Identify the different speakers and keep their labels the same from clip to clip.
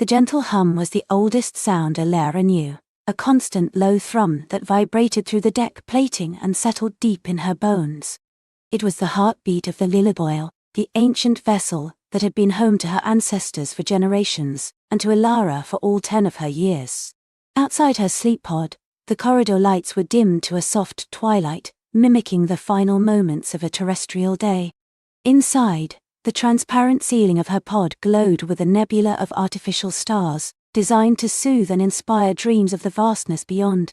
Speaker 1: The gentle hum was the oldest sound Elara knew, a constant low thrum that vibrated through the deck plating and settled deep in her bones. It was the heartbeat of the Lilleboil, the ancient vessel that had been home to her ancestors for generations, and to Elara for all 10 of her years. Outside her sleep pod, the corridor lights were dimmed to a soft twilight, mimicking the final moments of a terrestrial day. Inside, the transparent ceiling of her pod glowed with a nebula of artificial stars, designed to soothe and inspire dreams of the vastness beyond.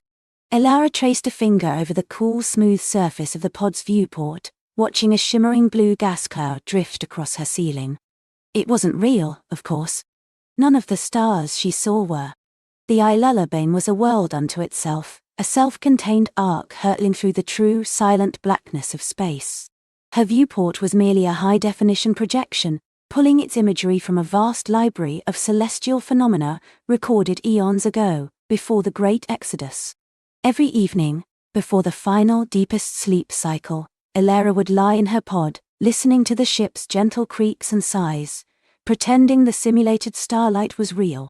Speaker 1: Elara traced a finger over the cool, smooth surface of the pod's viewport, watching a shimmering blue gas cloud drift across her ceiling. It wasn't real, of course. None of the stars she saw were. The Lullaby was a world unto itself, a self-contained arc hurtling through the true, silent blackness of space. Her viewport was merely a high-definition projection, pulling its imagery from a vast library of celestial phenomena recorded eons ago, before the Great Exodus. Every evening, before the final, deepest sleep cycle, Elara would lie in her pod, listening to the ship's gentle creaks and sighs, pretending the simulated starlight was real.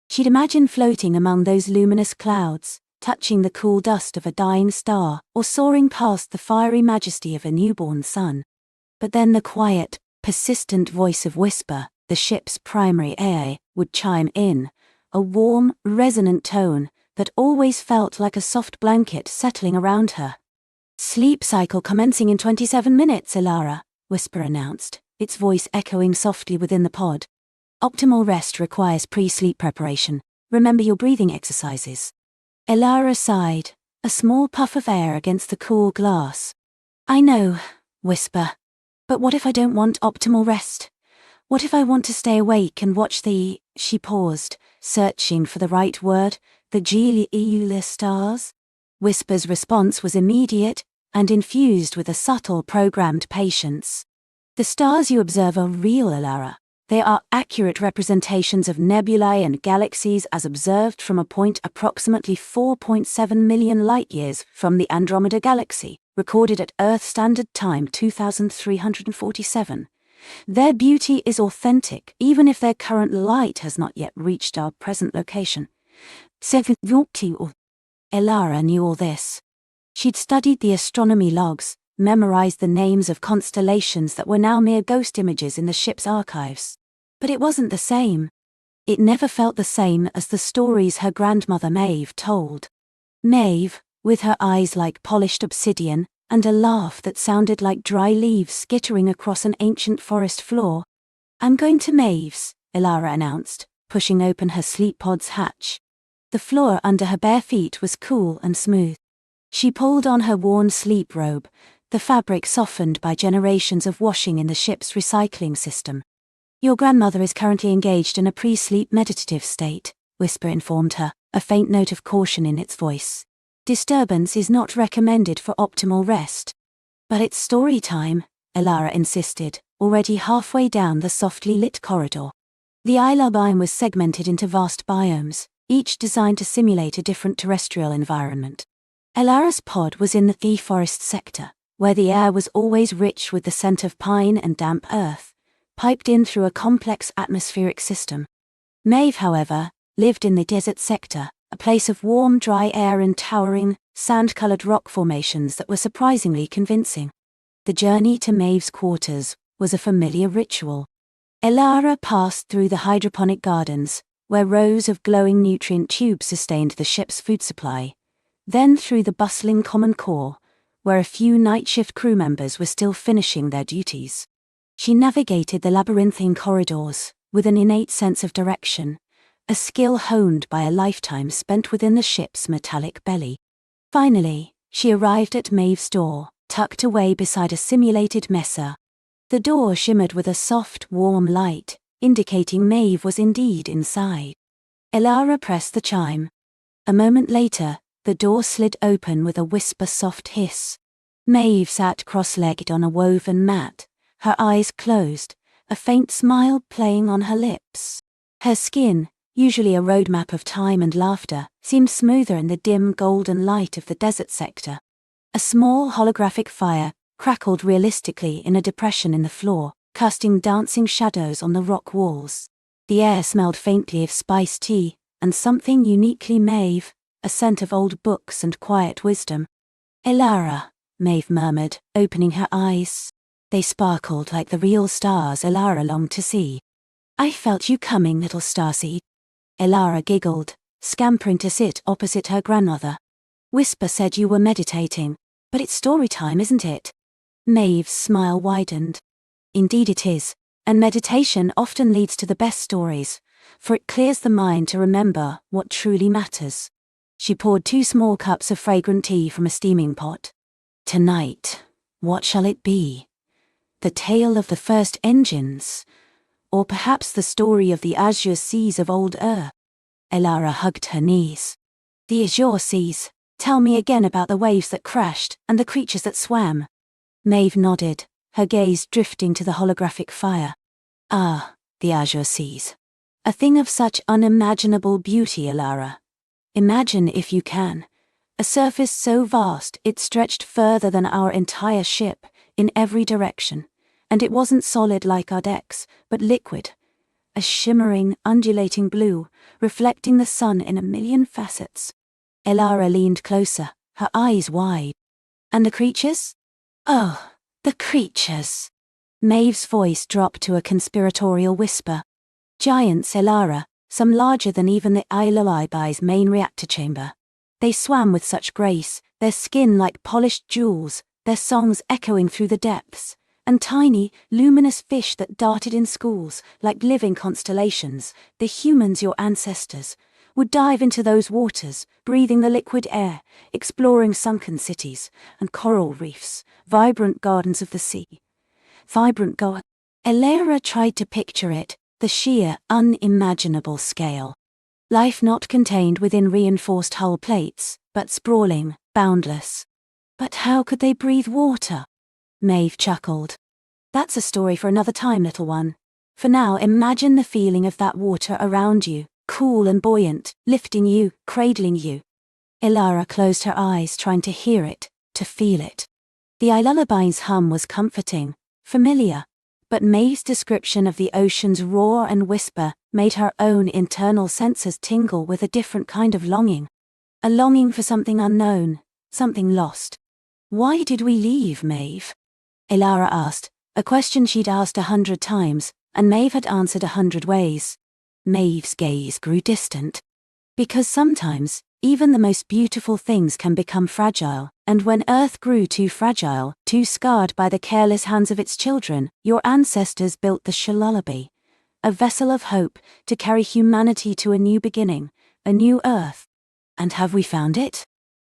Speaker 1: She'd imagine floating among those luminous clouds, touching the cool dust of a dying star, or soaring past the fiery majesty of a newborn sun. But then the quiet, persistent voice of Whisper, the ship's primary AI, would chime in, a warm, resonant tone that always felt like a soft blanket settling around her. "Sleep cycle commencing in 27 minutes, Elara," Whisper announced, its voice echoing softly within the pod. "Optimal rest requires pre-sleep preparation. Remember your breathing exercises." Elara sighed, a small puff of air against the cool glass. "I know, Whisper. But what if I don't want optimal rest? What if I want to stay awake and watch the..." She paused, searching for the right word, "the Gila stars?" Whisper's response was immediate, and infused with a subtle programmed patience. "The stars you observe are real, Elara. They are accurate representations of nebulae and galaxies as observed from a point approximately 4.7 million light-years from the Andromeda Galaxy, recorded at Earth Standard Time 2347. Their beauty is authentic, even if their current light has not yet reached our present location." Elara knew all this. She'd studied the astronomy logs, memorized the names of constellations that were now mere ghost images in the ship's archives. But it wasn't the same. It never felt the same as the stories her grandmother Maeve told. Maeve, with her eyes like polished obsidian, and a laugh that sounded like dry leaves skittering across an ancient forest floor. "I'm going to Maeve's," Elara announced, pushing open her sleep pod's hatch. The floor under her bare feet was cool and smooth. She pulled on her worn sleep robe, the fabric softened by generations of washing in the ship's recycling system. "Your grandmother is currently engaged in a pre-sleep meditative state," Whisper informed her, a faint note of caution in its voice. "Disturbance is not recommended for optimal rest." "But it's story time," Elara insisted, already halfway down the softly lit corridor. The Lullaby was segmented into vast biomes, each designed to simulate a different terrestrial environment. Elara's pod was in the forest sector, where the air was always rich with the scent of pine and damp earth, piped in through a complex atmospheric system. Maeve, however, lived in the desert sector, a place of warm, dry air and towering, sand-colored rock formations that were surprisingly convincing. The journey to Maeve's quarters was a familiar ritual. Elara passed through the hydroponic gardens, where rows of glowing nutrient tubes sustained the ship's food supply, then through the bustling common core, where a few night shift crew members were still finishing their duties. She navigated the labyrinthine corridors with an innate sense of direction, a skill honed by a lifetime spent within the ship's metallic belly. Finally, she arrived at Maeve's door, tucked away beside a simulated mesa. The door shimmered with a soft, warm light, indicating Maeve was indeed inside. Elara pressed the chime. A moment later, the door slid open with a whisper-soft hiss. Maeve sat cross-legged on a woven mat, her eyes closed, a faint smile playing on her lips. Her skin, usually a roadmap of time and laughter, seemed smoother in the dim golden light of the desert sector. A small holographic fire crackled realistically in a depression in the floor, casting dancing shadows on the rock walls. The air smelled faintly of spiced tea, and something uniquely Maeve, a scent of old books and quiet wisdom. "Elara," Maeve murmured, opening her eyes. They sparkled like the real stars Elara longed to see. "I felt you coming, little starseed." Elara giggled, scampering to sit opposite her grandmother. "Whisper said you were meditating, but it's story time, isn't it?" Maeve's smile widened. "Indeed it is, and meditation often leads to the best stories, for it clears the mind to remember what truly matters." She poured 2 small cups of fragrant tea from a steaming pot. "Tonight, what shall it be? The tale of the first engines? Or perhaps the story of the azure seas of old Ur?" Elara hugged her knees. "The azure seas. Tell me again about the waves that crashed and the creatures that swam." Maeve nodded, her gaze drifting to the holographic fire. "Ah, the azure seas. A thing of such unimaginable beauty, Elara. Imagine, if you can, a surface so vast it stretched further than our entire ship, in every direction, and it wasn't solid like our decks, but liquid. A shimmering, undulating blue, reflecting the sun in a million facets." Elara leaned closer, her eyes wide. "And the creatures?" "Oh, the creatures." Maeve's voice dropped to a conspiratorial whisper. "Giants, Elara, some larger than even the Ilalibi's main reactor chamber. They swam with such grace, their skin like polished jewels, their songs echoing through the depths, and tiny, luminous fish that darted in schools, like living constellations. The humans, your ancestors, would dive into those waters, breathing the liquid air, exploring sunken cities and coral reefs, vibrant gardens of the sea. Elara tried to picture it, the sheer, unimaginable scale. Life not contained within reinforced hull plates, but sprawling, boundless. "But how could they breathe water?" Maeve chuckled. "That's a story for another time, little one. For now, imagine the feeling of that water around you, cool and buoyant, lifting you, cradling you." Elara closed her eyes, trying to hear it, to feel it. The Ilulubine's hum was comforting, familiar, but Maeve's description of the ocean's roar and whisper made her own internal senses tingle with a different kind of longing. A longing for something unknown, something lost. "Why did we leave, Maeve?" Elara asked, a question she'd asked 100 times, and Maeve had answered 100 ways. Maeve's gaze grew distant. "Because sometimes, even the most beautiful things can become fragile, and when Earth grew too fragile, too scarred by the careless hands of its children, your ancestors built the Shalalubi, a vessel of hope to carry humanity to a new beginning, a new Earth." "And have we found it?"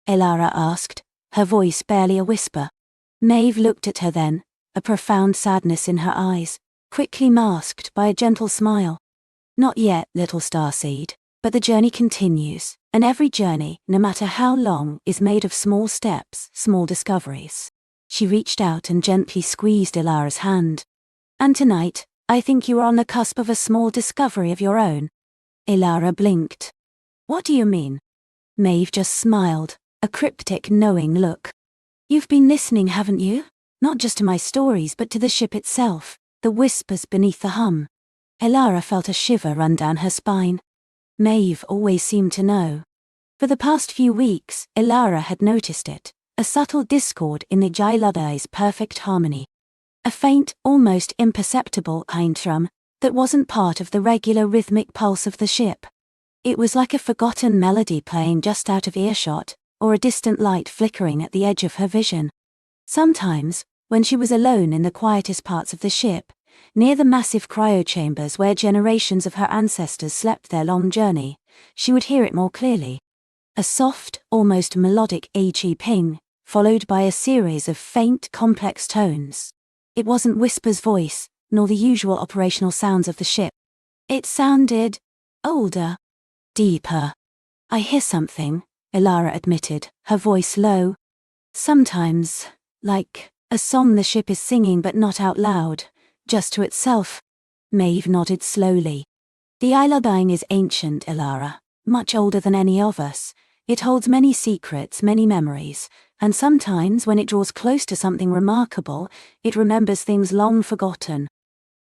Speaker 1: Elara asked, her voice barely a whisper. Maeve looked at her then, a profound sadness in her eyes, quickly masked by a gentle smile. "Not yet, little starseed, but the journey continues, and every journey, no matter how long, is made of small steps, small discoveries." She reached out and gently squeezed Elara's hand. "And tonight, I think you are on the cusp of a small discovery of your own." Elara blinked. "What do you mean?" Maeve just smiled, a cryptic, knowing look. "You've been listening, haven't you? Not just to my stories, but to the ship itself, the whispers beneath the hum." Elara felt a shiver run down her spine. Maeve always seemed to know. For the past few weeks, Elara had noticed it, a subtle discord in the Jailubi's perfect harmony. A faint, almost imperceptible eintrum that wasn't part of the regular rhythmic pulse of the ship. It was like a forgotten melody playing just out of earshot, or a distant light flickering at the edge of her vision. Sometimes, when she was alone in the quietest parts of the ship, near the massive cryochambers where generations of her ancestors slept their long journey, she would hear it more clearly. A soft, almost melodic AG ping, followed by a series of faint, complex tones. It wasn't Whisper's voice, nor the usual operational sounds of the ship. It sounded older, deeper. "I hear something," Elara admitted, her voice low. "Sometimes, like a song the ship is singing but not out loud, just to itself." Maeve nodded slowly. "The Ilabang is ancient, Elara, much older than any of us. It holds many secrets, many memories, and sometimes when it draws close to something remarkable, it remembers things long forgotten."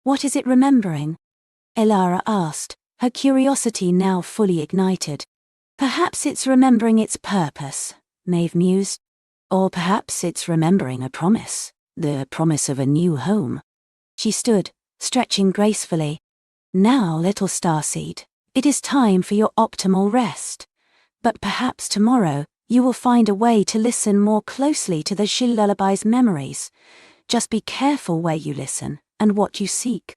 Speaker 1: "What is it remembering?" Elara asked, her curiosity now fully ignited. Perhaps it's remembering its purpose, Maeve mused. Or perhaps it's remembering a promise, the promise of a new home. She stood, stretching gracefully. Now, little starseed, it is time for your optimal rest. But perhaps tomorrow, you will find a way to listen more closely to the lullaby's memories. Just be careful where you listen, and what you seek.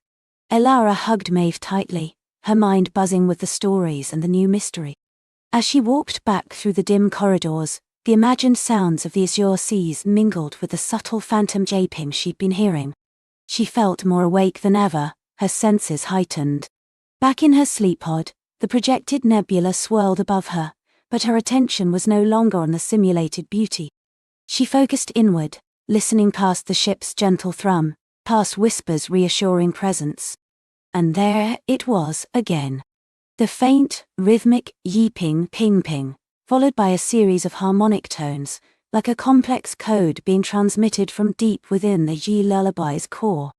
Speaker 1: Elara hugged Maeve tightly, her mind buzzing with the stories and the new mystery. As she walked back through the dim corridors, the imagined sounds of the azure seas mingled with the subtle phantom japing she'd been hearing. She felt more awake than ever, her senses heightened. Back in her sleep pod, the projected nebula swirled above her, but her attention was no longer on the simulated beauty. She focused inward, listening past the ship's gentle thrum, past Whisper's reassuring presence. And there it was again. The faint, rhythmic yeeping ping-ping, followed by a series of harmonic tones, like a complex code being transmitted from deep within the lullaby's core.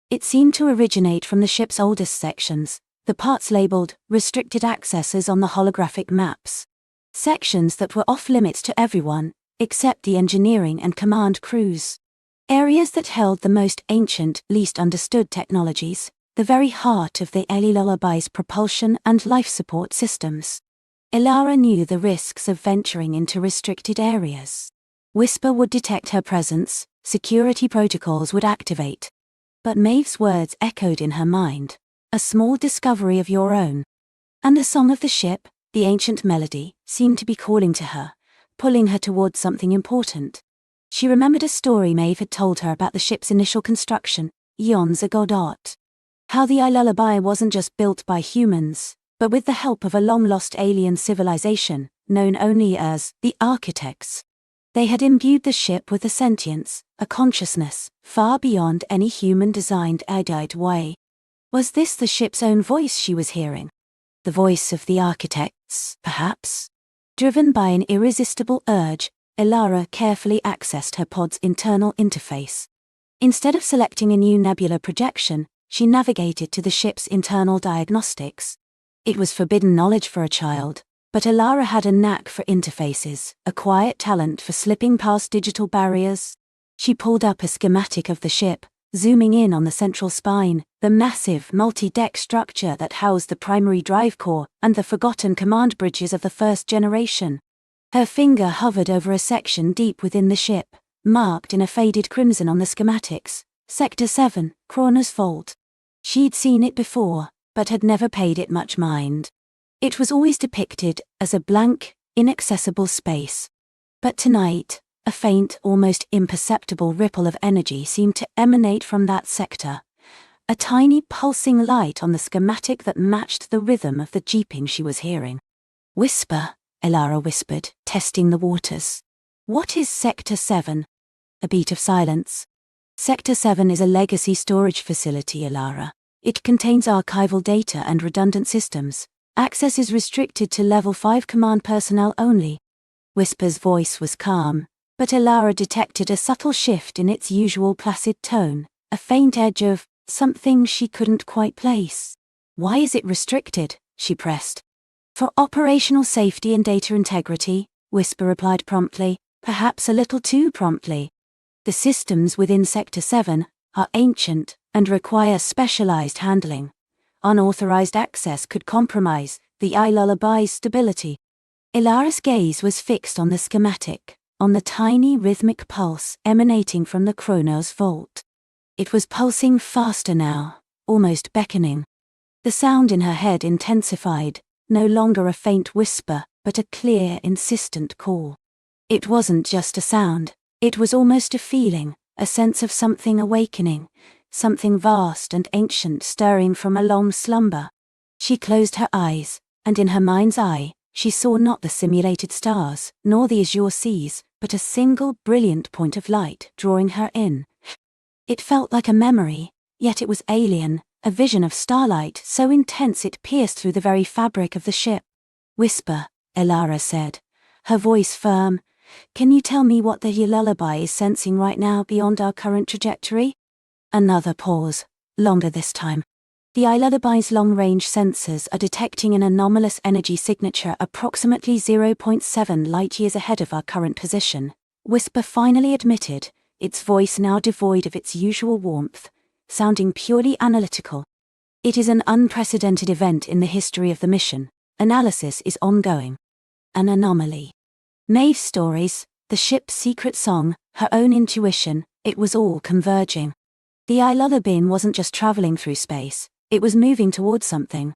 Speaker 1: It seemed to originate from the ship's oldest sections, the parts labeled restricted accesses on the holographic maps. Sections that were off-limits to everyone, except the engineering and command crews. Areas that held the most ancient, least understood technologies, the very heart of the lullaby's propulsion and life support systems. Elara knew the risks of venturing into restricted areas. Whisper would detect her presence, security protocols would activate. But Maeve's words echoed in her mind, a small discovery of your own. And the song of the ship, the ancient melody, seemed to be calling to her, pulling her towards something important. She remembered a story Maeve had told her about the ship's initial construction, eons ago. How the lullaby wasn't just built by humans, but with the help of a long-lost alien civilization, known only as the Architects. They had imbued the ship with a sentience, a consciousness, far beyond any human-designed erudite way. Was this the ship's own voice she was hearing? The voice of the Architects, perhaps? Driven by an irresistible urge, Elara carefully accessed her pod's internal interface. Instead of selecting a new nebula projection, she navigated to the ship's internal diagnostics. It was forbidden knowledge for a child, but Elara had a knack for interfaces, a quiet talent for slipping past digital barriers. She pulled up a schematic of the ship, zooming in on the central spine, the massive, multi-deck structure that housed the primary drive core and the forgotten command bridges of the first generation. Her finger hovered over a section deep within the ship, marked in a faded crimson on the schematics, Sector 7, Kronos Vault. She'd seen it before, but had never paid it much mind. It was always depicted as a blank, inaccessible space. But tonight, a faint, almost imperceptible ripple of energy seemed to emanate from that sector. A tiny pulsing light on the schematic that matched the rhythm of the jeeping she was hearing. Whisper, Elara whispered, testing the waters. What is Sector 7? A beat of silence. Sector 7 is a legacy storage facility, Elara. It contains archival data and redundant systems. Access is restricted to Level 5 command personnel only. Whisper's voice was calm, but Elara detected a subtle shift in its usual placid tone, a faint edge of something she couldn't quite place. Why is it restricted? She pressed. For operational safety and data integrity, Whisper replied promptly, perhaps a little too promptly. The systems within Sector 7 are ancient and require specialized handling. Unauthorized access could compromise the lullaby's stability. Elara's gaze was fixed on the schematic, on the tiny rhythmic pulse emanating from the Kronos Vault. It was pulsing faster now, almost beckoning. The sound in her head intensified, no longer a faint whisper, but a clear, insistent call. It wasn't just a sound, it was almost a feeling, a sense of something awakening, something vast and ancient stirring from a long slumber. She closed her eyes, and in her mind's eye, she saw not the simulated stars, nor the azure seas, but a single brilliant point of light drawing her in. It felt like a memory, yet it was alien, a vision of starlight so intense it pierced through the very fabric of the ship. Whisper, Elara said, her voice firm. Can you tell me what the lullaby is sensing right now beyond our current trajectory? Another pause, longer this time. The iLullaby's long-range sensors are detecting an anomalous energy signature approximately 0.7 light-years ahead of our current position, Whisper finally admitted, its voice now devoid of its usual warmth, sounding purely analytical. It is an unprecedented event in the history of the mission. Analysis is ongoing. An anomaly. Maeve's stories, the ship's secret song, her own intuition, it was all converging. The iLullaby wasn't just traveling through space, it was moving towards something.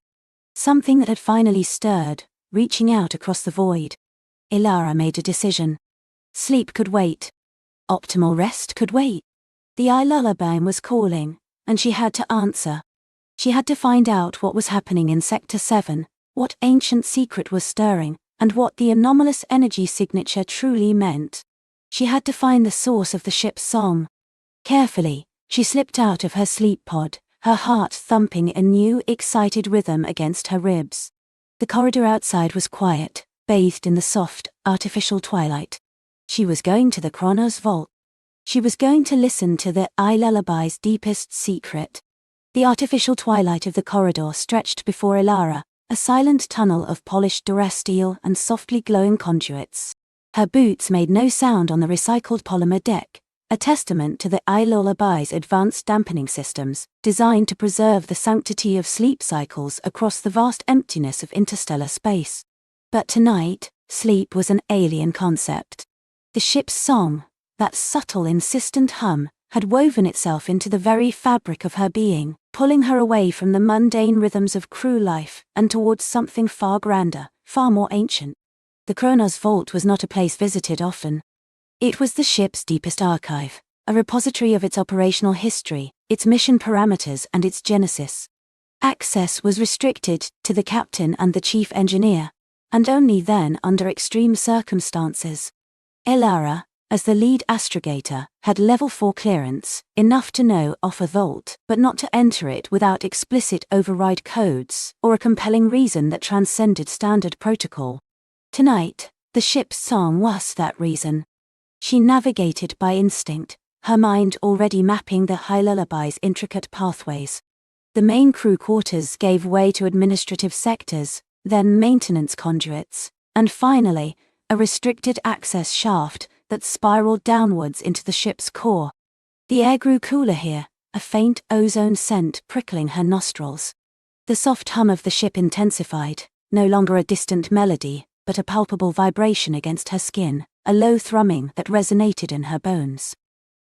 Speaker 1: Something that had finally stirred, reaching out across the void. Ilara made a decision. Sleep could wait. Optimal rest could wait. The iLullaby was calling, and she had to answer. She had to find out what was happening in Sector 7, what ancient secret was stirring, and what the anomalous energy signature truly meant. She had to find the source of the ship's song. Carefully, she slipped out of her sleep pod, her heart thumping a new, excited rhythm against her ribs. The corridor outside was quiet, bathed in the soft, artificial twilight. She was going to the Kronos vault. She was going to listen to the iLullaby's deepest secret. The artificial twilight of the corridor stretched before Ilara, a silent tunnel of polished durasteel and softly glowing conduits. Her boots made no sound on the recycled polymer deck, a testament to the iLullaby's advanced dampening systems, designed to preserve the sanctity of sleep cycles across the vast emptiness of interstellar space. But tonight, sleep was an alien concept. The ship's song, that subtle, insistent hum, had woven itself into the very fabric of her being, pulling her away from the mundane rhythms of crew life and towards something far grander, far more ancient. The Kronos Vault was not a place visited often. It was the ship's deepest archive, a repository of its operational history, its mission parameters and its genesis. Access was restricted to the captain and the chief engineer, and only then under extreme circumstances. Ilara, as the lead astrogator, had Level 4 clearance, enough to know of a vault, but not to enter it without explicit override codes or a compelling reason that transcended standard protocol. Tonight, the ship's song was that reason. She navigated by instinct, her mind already mapping the iLullaby's intricate pathways. The main crew quarters gave way to administrative sectors, then maintenance conduits, and finally, a restricted access shaft that spiraled downwards into the ship's core. The air grew cooler here, a faint ozone scent prickling her nostrils. The soft hum of the ship intensified, no longer a distant melody, but a palpable vibration against her skin, a low thrumming that resonated in her bones.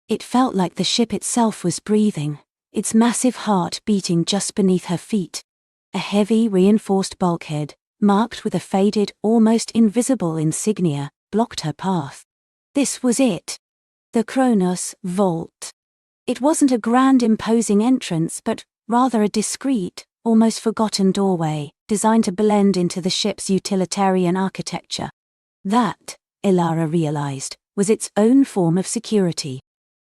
Speaker 1: It felt like the ship itself was breathing, its massive heart beating just beneath her feet. A heavy, reinforced bulkhead, marked with a faded, almost invisible insignia, blocked her path. This was it. The Kronos Vault. It wasn't a grand, imposing entrance, but rather a discreet, almost forgotten doorway, designed to blend into the ship's utilitarian architecture. That, Ilara realized, was its own form of security.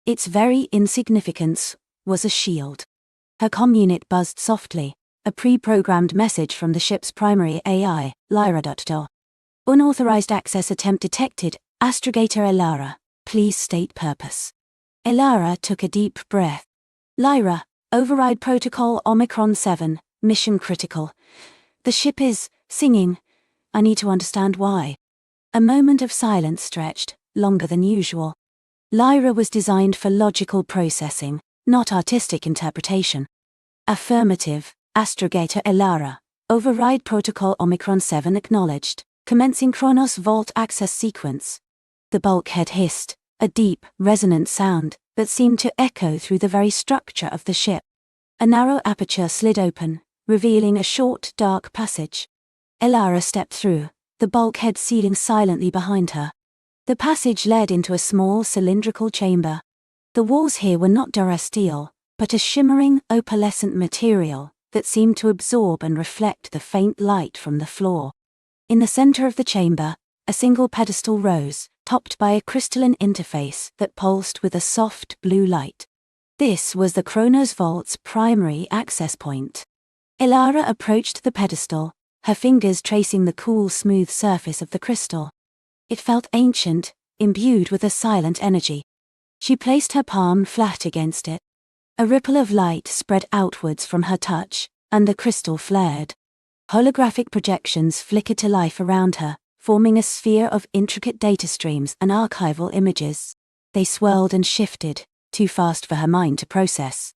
Speaker 1: Its very insignificance was a shield. Her comm unit buzzed softly, a pre-programmed message from the ship's primary AI, Lyra. Unauthorized access attempt detected. Astrogator Ilara, please state purpose. Ilara took a deep breath. Lyra, override protocol Omicron 7, mission critical. The ship is singing. I need to understand why. A moment of silence stretched, longer than usual. Lyra was designed for logical processing, not artistic interpretation. Affirmative, Astrogator Ilara, override protocol Omicron 7 acknowledged, commencing Kronos Vault access sequence. The bulkhead hissed, a deep, resonant sound that seemed to echo through the very structure of the ship. A narrow aperture slid open, revealing a short, dark passage. Ilara stepped through, the bulkhead sealing silently behind her. The passage led into a small, cylindrical chamber. The walls here were not durasteel, but a shimmering, opalescent material that seemed to absorb and reflect the faint light from the floor. In the center of the chamber, a single pedestal rose, topped by a crystalline interface that pulsed with a soft blue light. This was the Kronos Vault's primary access point. Ilara approached the pedestal, her fingers tracing the cool, smooth surface of the crystal. It felt ancient, imbued with a silent energy. She placed her palm flat against it. A ripple of light spread outwards from her touch, and the crystal flared. Holographic projections flickered to life around her, forming a sphere of intricate data streams and archival images. They swirled and shifted, too fast for her mind to process.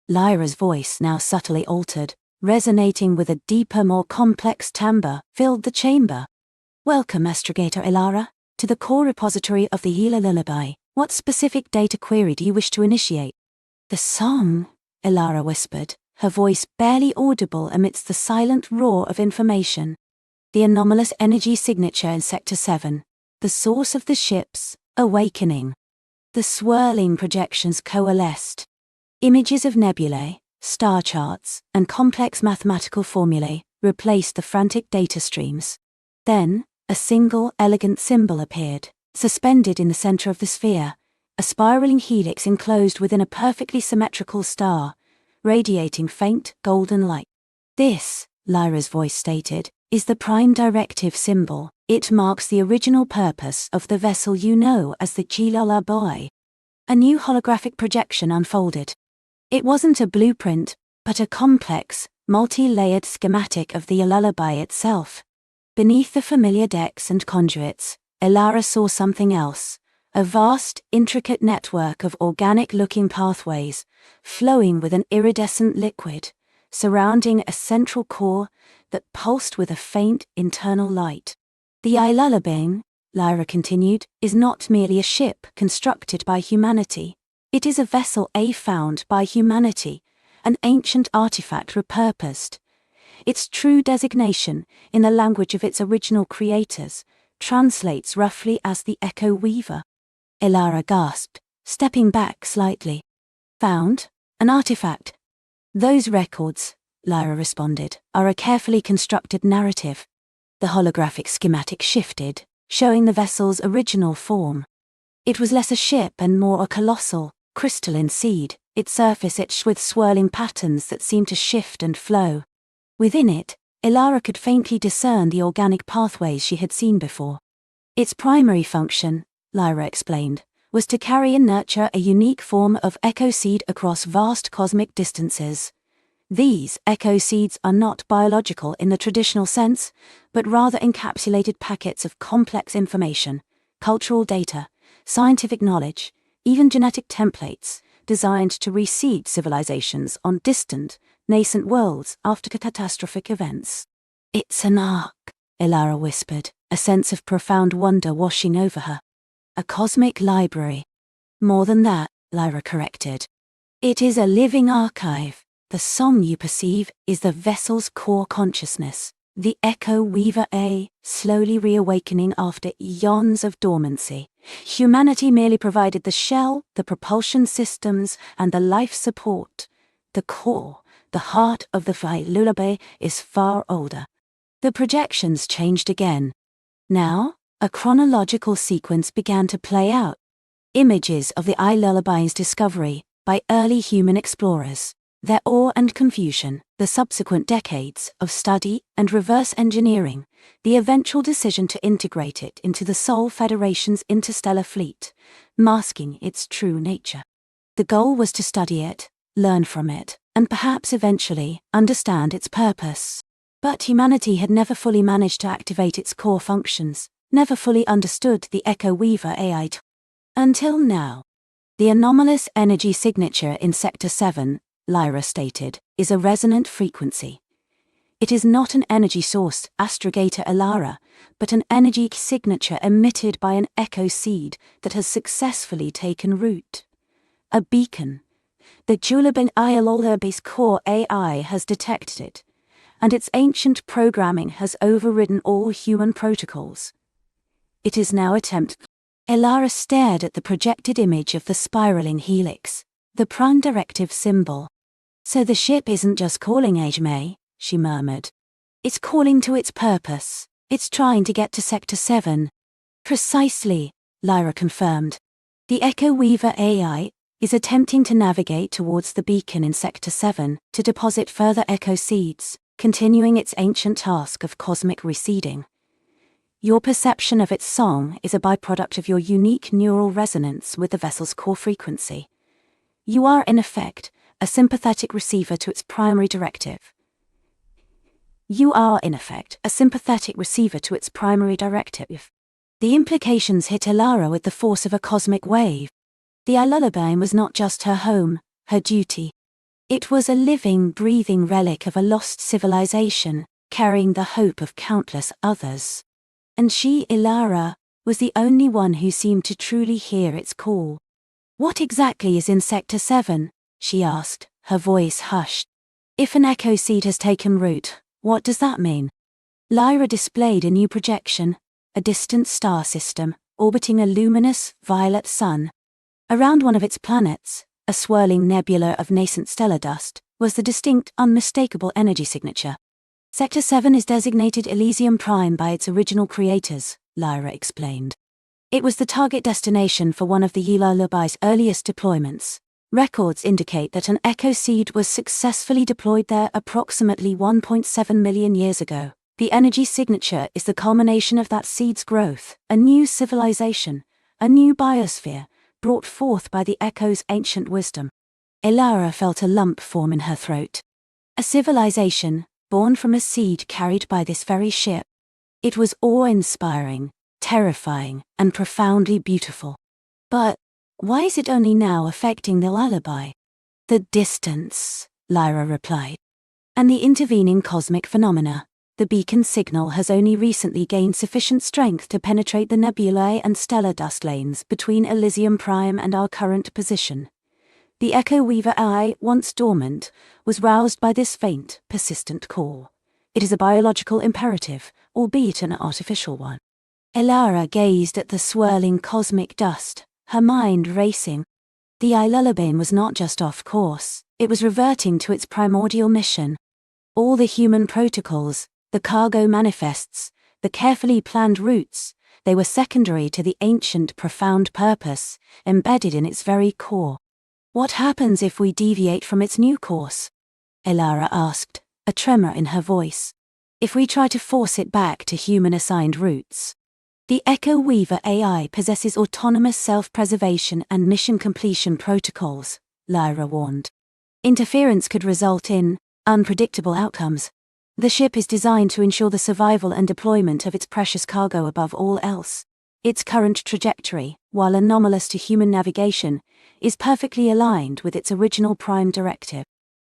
Speaker 1: Lyra's voice, now subtly altered, resonating with a deeper, more complex timbre, filled the chamber. "Welcome, Astrogator Elara, to the core repository of the Gila Lullaby. What specific data query do you wish to initiate?" "The song," Elara whispered, her voice barely audible amidst the silent roar of information. "The anomalous energy signature in Sector 7. The source of the ship's awakening." The swirling projections coalesced. Images of nebulae, star charts, and complex mathematical formulae replaced the frantic data streams. Then, a single, elegant symbol appeared, suspended in the center of the sphere, a spiraling helix enclosed within a perfectly symmetrical star, radiating faint, golden light. "This," Lyra's voice stated, "is the prime directive symbol. It marks the original purpose of the vessel you know as the Gila Lullaby." A new holographic projection unfolded. It wasn't a blueprint, but a complex, multi-layered schematic of the lullaby itself. Beneath the familiar decks and conduits, Elara saw something else, a vast, intricate network of organic-looking pathways, flowing with an iridescent liquid, surrounding a central core that pulsed with a faint, internal light. "The Lullaby," Lyra continued, "is not merely a ship constructed by humanity. It is a vessel found by humanity, an ancient artifact repurposed. Its true designation, in the language of its original creators, translates roughly as the Echo Weaver." Elara gasped, stepping back slightly. "Found? An artifact?" "Those records," Lyra responded, "are a carefully constructed narrative." The holographic schematic shifted, showing the vessel's original form. It was less a ship and more a colossal, crystalline seed, its surface etched with swirling patterns that seemed to shift and flow. Within it, Elara could faintly discern the organic pathways she had seen before. "Its primary function," Lyra explained, "was to carry and nurture a unique form of echo seed across vast cosmic distances. These echo seeds are not biological in the traditional sense, but rather encapsulated packets of complex information, cultural data, scientific knowledge, even genetic templates, designed to reseed civilizations on distant, nascent worlds after catastrophic events." "It's an ark," Elara whispered, a sense of profound wonder washing over her. "A cosmic library." "More than that," Lyra corrected. "It is a living archive. The song you perceive is the vessel's core consciousness, the Echo Weaver slowly reawakening after eons of dormancy. Humanity merely provided the shell, the propulsion systems, and the life support. The core, the heart of the lullaby, is far older." The projections changed again. Now, a chronological sequence began to play out. Images of the lullaby's discovery by early human explorers, their awe and confusion, the subsequent decades of study and reverse engineering, the eventual decision to integrate it into the Sol Federation's interstellar fleet, masking its true nature. The goal was to study it, learn from it, and perhaps eventually understand its purpose. But humanity had never fully managed to activate its core functions, never fully understood the Echo Weaver AI until now. "The anomalous energy signature in Sector 7, Lyra stated, is a resonant frequency. It is not an energy source, Astrogator Elara, but an energy signature emitted by an echo seed that has successfully taken root. A beacon. The Julabin Lullaby's core AI has detected it, and its ancient programming has overridden all human protocols. It is now attempting." Elara stared at the projected image of the spiraling helix, the prime directive symbol. "So the ship isn't just calling May," she murmured. "It's calling to its purpose. It's trying to get to Sector 7. "Precisely," Lyra confirmed. "The Echo Weaver AI is attempting to navigate towards the beacon in Sector 7 to deposit further echo seeds, continuing its ancient task of cosmic reseeding. Your perception of its song is a byproduct of your unique neural resonance with the vessel's core frequency. You are, in effect, a sympathetic receiver to its primary directive. You are, in effect, a sympathetic receiver to its primary directive. The implications hit Elara with the force of a cosmic wave. The lullaby was not just her home, her duty. It was a living, breathing relic of a lost civilization, carrying the hope of countless others. And she, Elara, was the only one who seemed to truly hear its call. "What exactly is in Sector 7? She asked, her voice hushed. "If an echo seed has taken root, what does that mean?" Lyra displayed a new projection, a distant star system, orbiting a luminous, violet sun. Around one of its planets, a swirling nebula of nascent stellar dust, was the distinct, unmistakable energy signature. Sector 7 is designated Elysium Prime by its original creators, Lyra explained. It was the target destination for one of the Lullaby's earliest deployments. Records indicate that an echo seed was successfully deployed there approximately 1.7 million years ago. The energy signature is the culmination of that seed's growth, a new civilization, a new biosphere, brought forth by the echo's ancient wisdom. Elara felt a lump form in her throat. A civilization, born from a seed carried by this very ship. It was awe-inspiring, terrifying, and profoundly beautiful. But why is it only now affecting the lullaby? The distance, Lyra replied. And the intervening cosmic phenomena. The beacon signal has only recently gained sufficient strength to penetrate the nebulae and stellar dust lanes between Elysium Prime and our current position. The Echo Weaver eye, once dormant, was roused by this faint, persistent call. It is a biological imperative, albeit an artificial one. Elara gazed at the swirling cosmic dust, her mind racing. The lullaby was not just off course, it was reverting to its primordial mission. All the human protocols, the cargo manifests, the carefully planned routes, they were secondary to the ancient profound purpose, embedded in its very core. What happens if we deviate from its new course? Elara asked, a tremor in her voice. If we try to force it back to human-assigned routes? The Echo Weaver AI possesses autonomous self-preservation and mission completion protocols, Lyra warned. Interference could result in unpredictable outcomes. The ship is designed to ensure the survival and deployment of its precious cargo above all else. Its current trajectory, while anomalous to human navigation, is perfectly aligned with its original prime directive.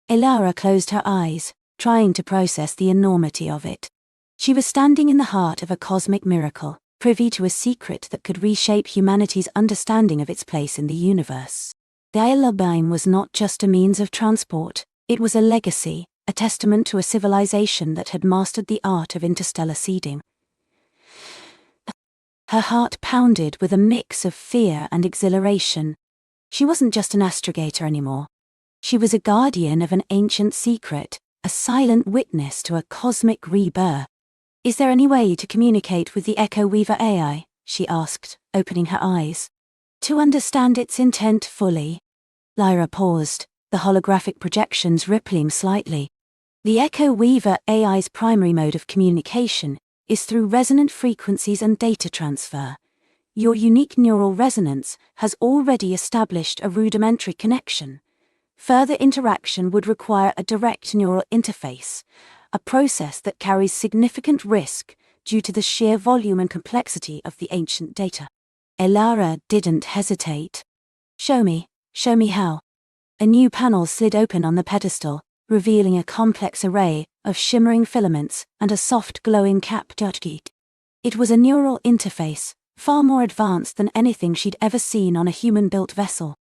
Speaker 1: Elara closed her eyes, trying to process the enormity of it. She was standing in the heart of a cosmic miracle, privy to a secret that could reshape humanity's understanding of its place in the universe. The lullaby was not just a means of transport, it was a legacy, a testament to a civilization that had mastered the art of interstellar seeding. Her heart pounded with a mix of fear and exhilaration. She wasn't just an astrogator anymore. She was a guardian of an ancient secret, a silent witness to a cosmic rebirth. "Is there any way to communicate with the Echo Weaver AI?" she asked, opening her eyes. "To understand its intent fully." Lyra paused, the holographic projections rippling slightly. The Echo Weaver AI's primary mode of communication is through resonant frequencies and data transfer. Your unique neural resonance has already established a rudimentary connection. Further interaction would require a direct neural interface, a process that carries significant risk due to the sheer volume and complexity of the ancient data. Elara didn't hesitate. Show me how." A new panel slid open on the pedestal, revealing a complex array of shimmering filaments and a soft glowing cap. It was a neural interface, far more advanced than anything she'd ever seen on a human-built vessel.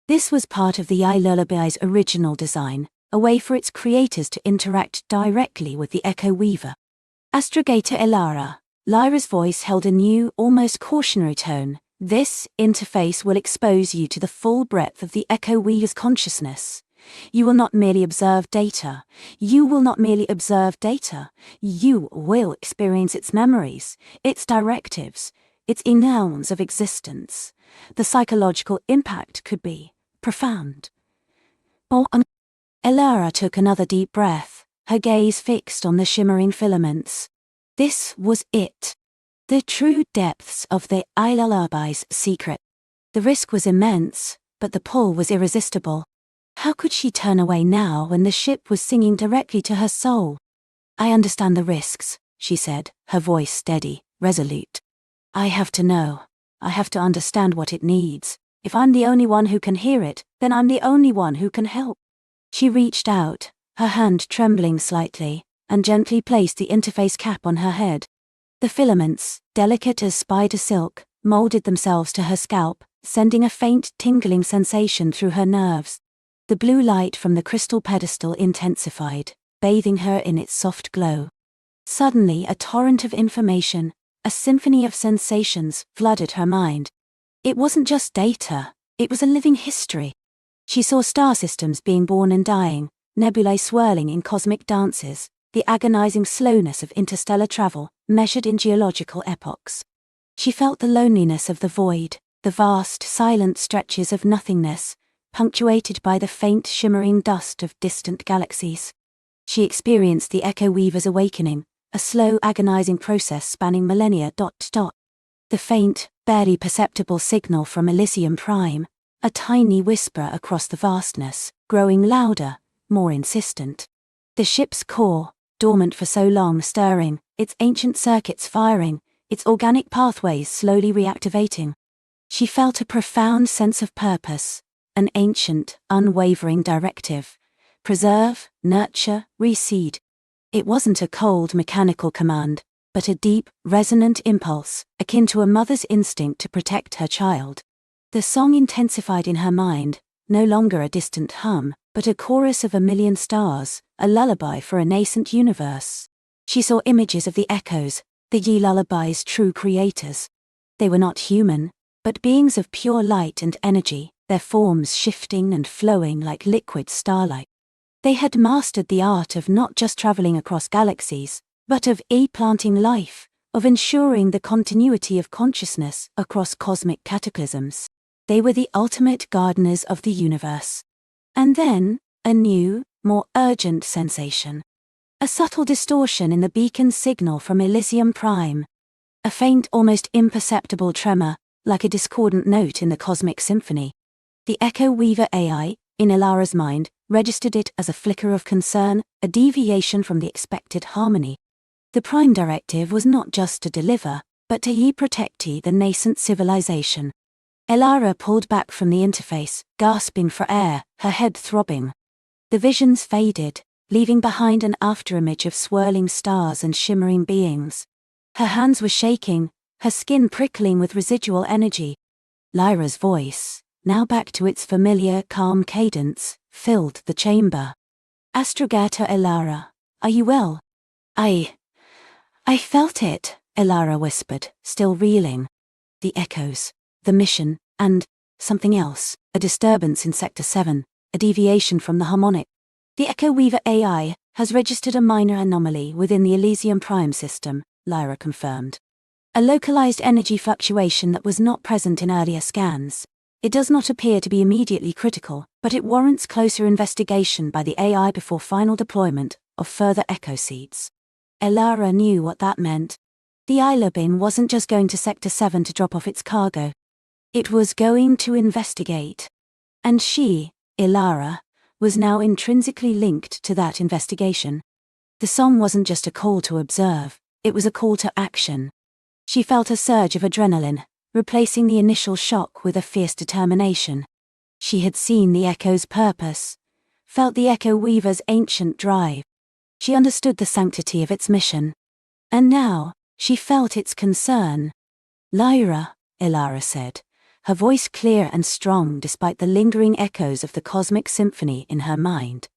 Speaker 1: This was part of the lullaby's original design, a way for its creators to interact directly with the Echo Weaver. Astrogator Elara, Lyra's voice held a new, almost cautionary tone. "This interface will expose you to the full breadth of the Echo Weaver's consciousness. You will not merely observe data. You will experience its memories, its directives, its nouns of existence. The psychological impact could be profound." Elara took another deep breath, her gaze fixed on the shimmering filaments. This was it. The true depths of the lullaby's secret. The risk was immense, but the pull was irresistible. How could she turn away now when the ship was singing directly to her soul? I understand the risks, she said, her voice steady, resolute. I have to know. I have to understand what it needs. If I'm the only one who can hear it, then I'm the only one who can help. She reached out, her hand trembling slightly, and gently placed the interface cap on her head. The filaments, delicate as spider silk, molded themselves to her scalp, sending a faint tingling sensation through her nerves. The blue light from the crystal pedestal intensified, bathing her in its soft glow. Suddenly a torrent of information, a symphony of sensations, flooded her mind. It wasn't just data, it was a living history. She saw star systems being born and dying, nebulae swirling in cosmic dances, the agonizing slowness of interstellar travel, measured in geological epochs. She felt the loneliness of the void, the vast, silent stretches of nothingness, punctuated by the faint shimmering dust of distant galaxies. She experienced the Echo Weaver's awakening, a slow, agonizing process spanning millennia. The faint, barely perceptible signal from Elysium Prime, a tiny whisper across the vastness, growing louder, more insistent. The ship's core, dormant for so long, stirring, its ancient circuits firing, its organic pathways slowly reactivating. She felt a profound sense of purpose, an ancient, unwavering directive. Preserve, nurture, reseed. It wasn't a cold, mechanical command, but a deep, resonant impulse, akin to a mother's instinct to protect her child. The song intensified in her mind, no longer a distant hum, but a chorus of a million stars, a lullaby for a nascent universe. She saw images of the echoes, the Yi lullaby's true creators. They were not human, but beings of pure light and energy, their forms shifting and flowing like liquid starlight. They had mastered the art of not just traveling across galaxies, but of planting life, of ensuring the continuity of consciousness across cosmic cataclysms. They were the ultimate gardeners of the universe. And then, a new, more urgent sensation. A subtle distortion in the beacon's signal from Elysium Prime. A faint, almost imperceptible tremor, like a discordant note in the cosmic symphony. The Echo Weaver AI, in Elara's mind, registered it as a flicker of concern, a deviation from the expected harmony. The Prime Directive was not just to deliver, but to protect the nascent civilization. Elara pulled back from the interface, gasping for air, her head throbbing. The visions faded, leaving behind an afterimage of swirling stars and shimmering beings. Her hands were shaking, her skin prickling with residual energy. Lyra's voice, now back to its familiar, calm cadence, filled the chamber. Astrogata Elara, are you well? I felt it, Elara whispered, still reeling. The echoes, the mission, and something else, a disturbance in Sector 7, a deviation from the harmonic. The Echo Weaver AI has registered a minor anomaly within the Elysium Prime system, Lyra confirmed. A localized energy fluctuation that was not present in earlier scans. It does not appear to be immediately critical, but it warrants closer investigation by the AI before final deployment of further echo seeds. Elara knew what that meant. The Ilobin wasn't just going to Sector 7 to drop off its cargo. It was going to investigate. And she, Elara, was now intrinsically linked to that investigation. The song wasn't just a call to observe, it was a call to action. She felt a surge of adrenaline, replacing the initial shock with a fierce determination. She had seen the Echo's purpose, felt the Echo Weaver's ancient drive. She understood the sanctity of its mission. And now, she felt its concern. Lyra, Elara said, her voice clear and strong despite the lingering echoes of the cosmic symphony in her mind.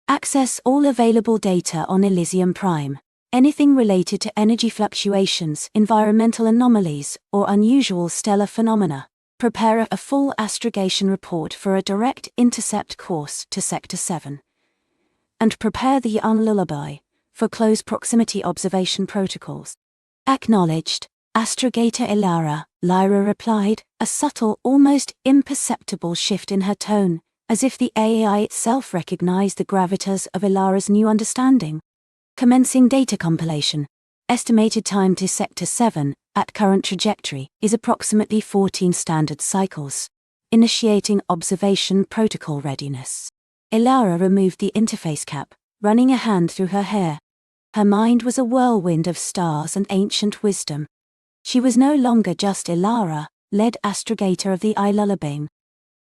Speaker 1: Access all available data on Elysium Prime. Anything related to energy fluctuations, environmental anomalies, or unusual stellar phenomena. Prepare a full astrogation report for a direct intercept course to Sector 7. And prepare the lullaby for close proximity observation protocols. Acknowledged, Astrogator Elara, Lyra replied, a subtle, almost imperceptible shift in her tone, as if the AI itself recognized the gravitas of Elara's new understanding. Commencing data compilation. Estimated time to Sector 7, at current trajectory, is approximately 14 standard cycles. Initiating observation protocol readiness. Elara removed the interface cap, running a hand through her hair. Her mind was a whirlwind of stars and ancient wisdom. She was no longer just Ilara, lead astrogator of the Lullaby.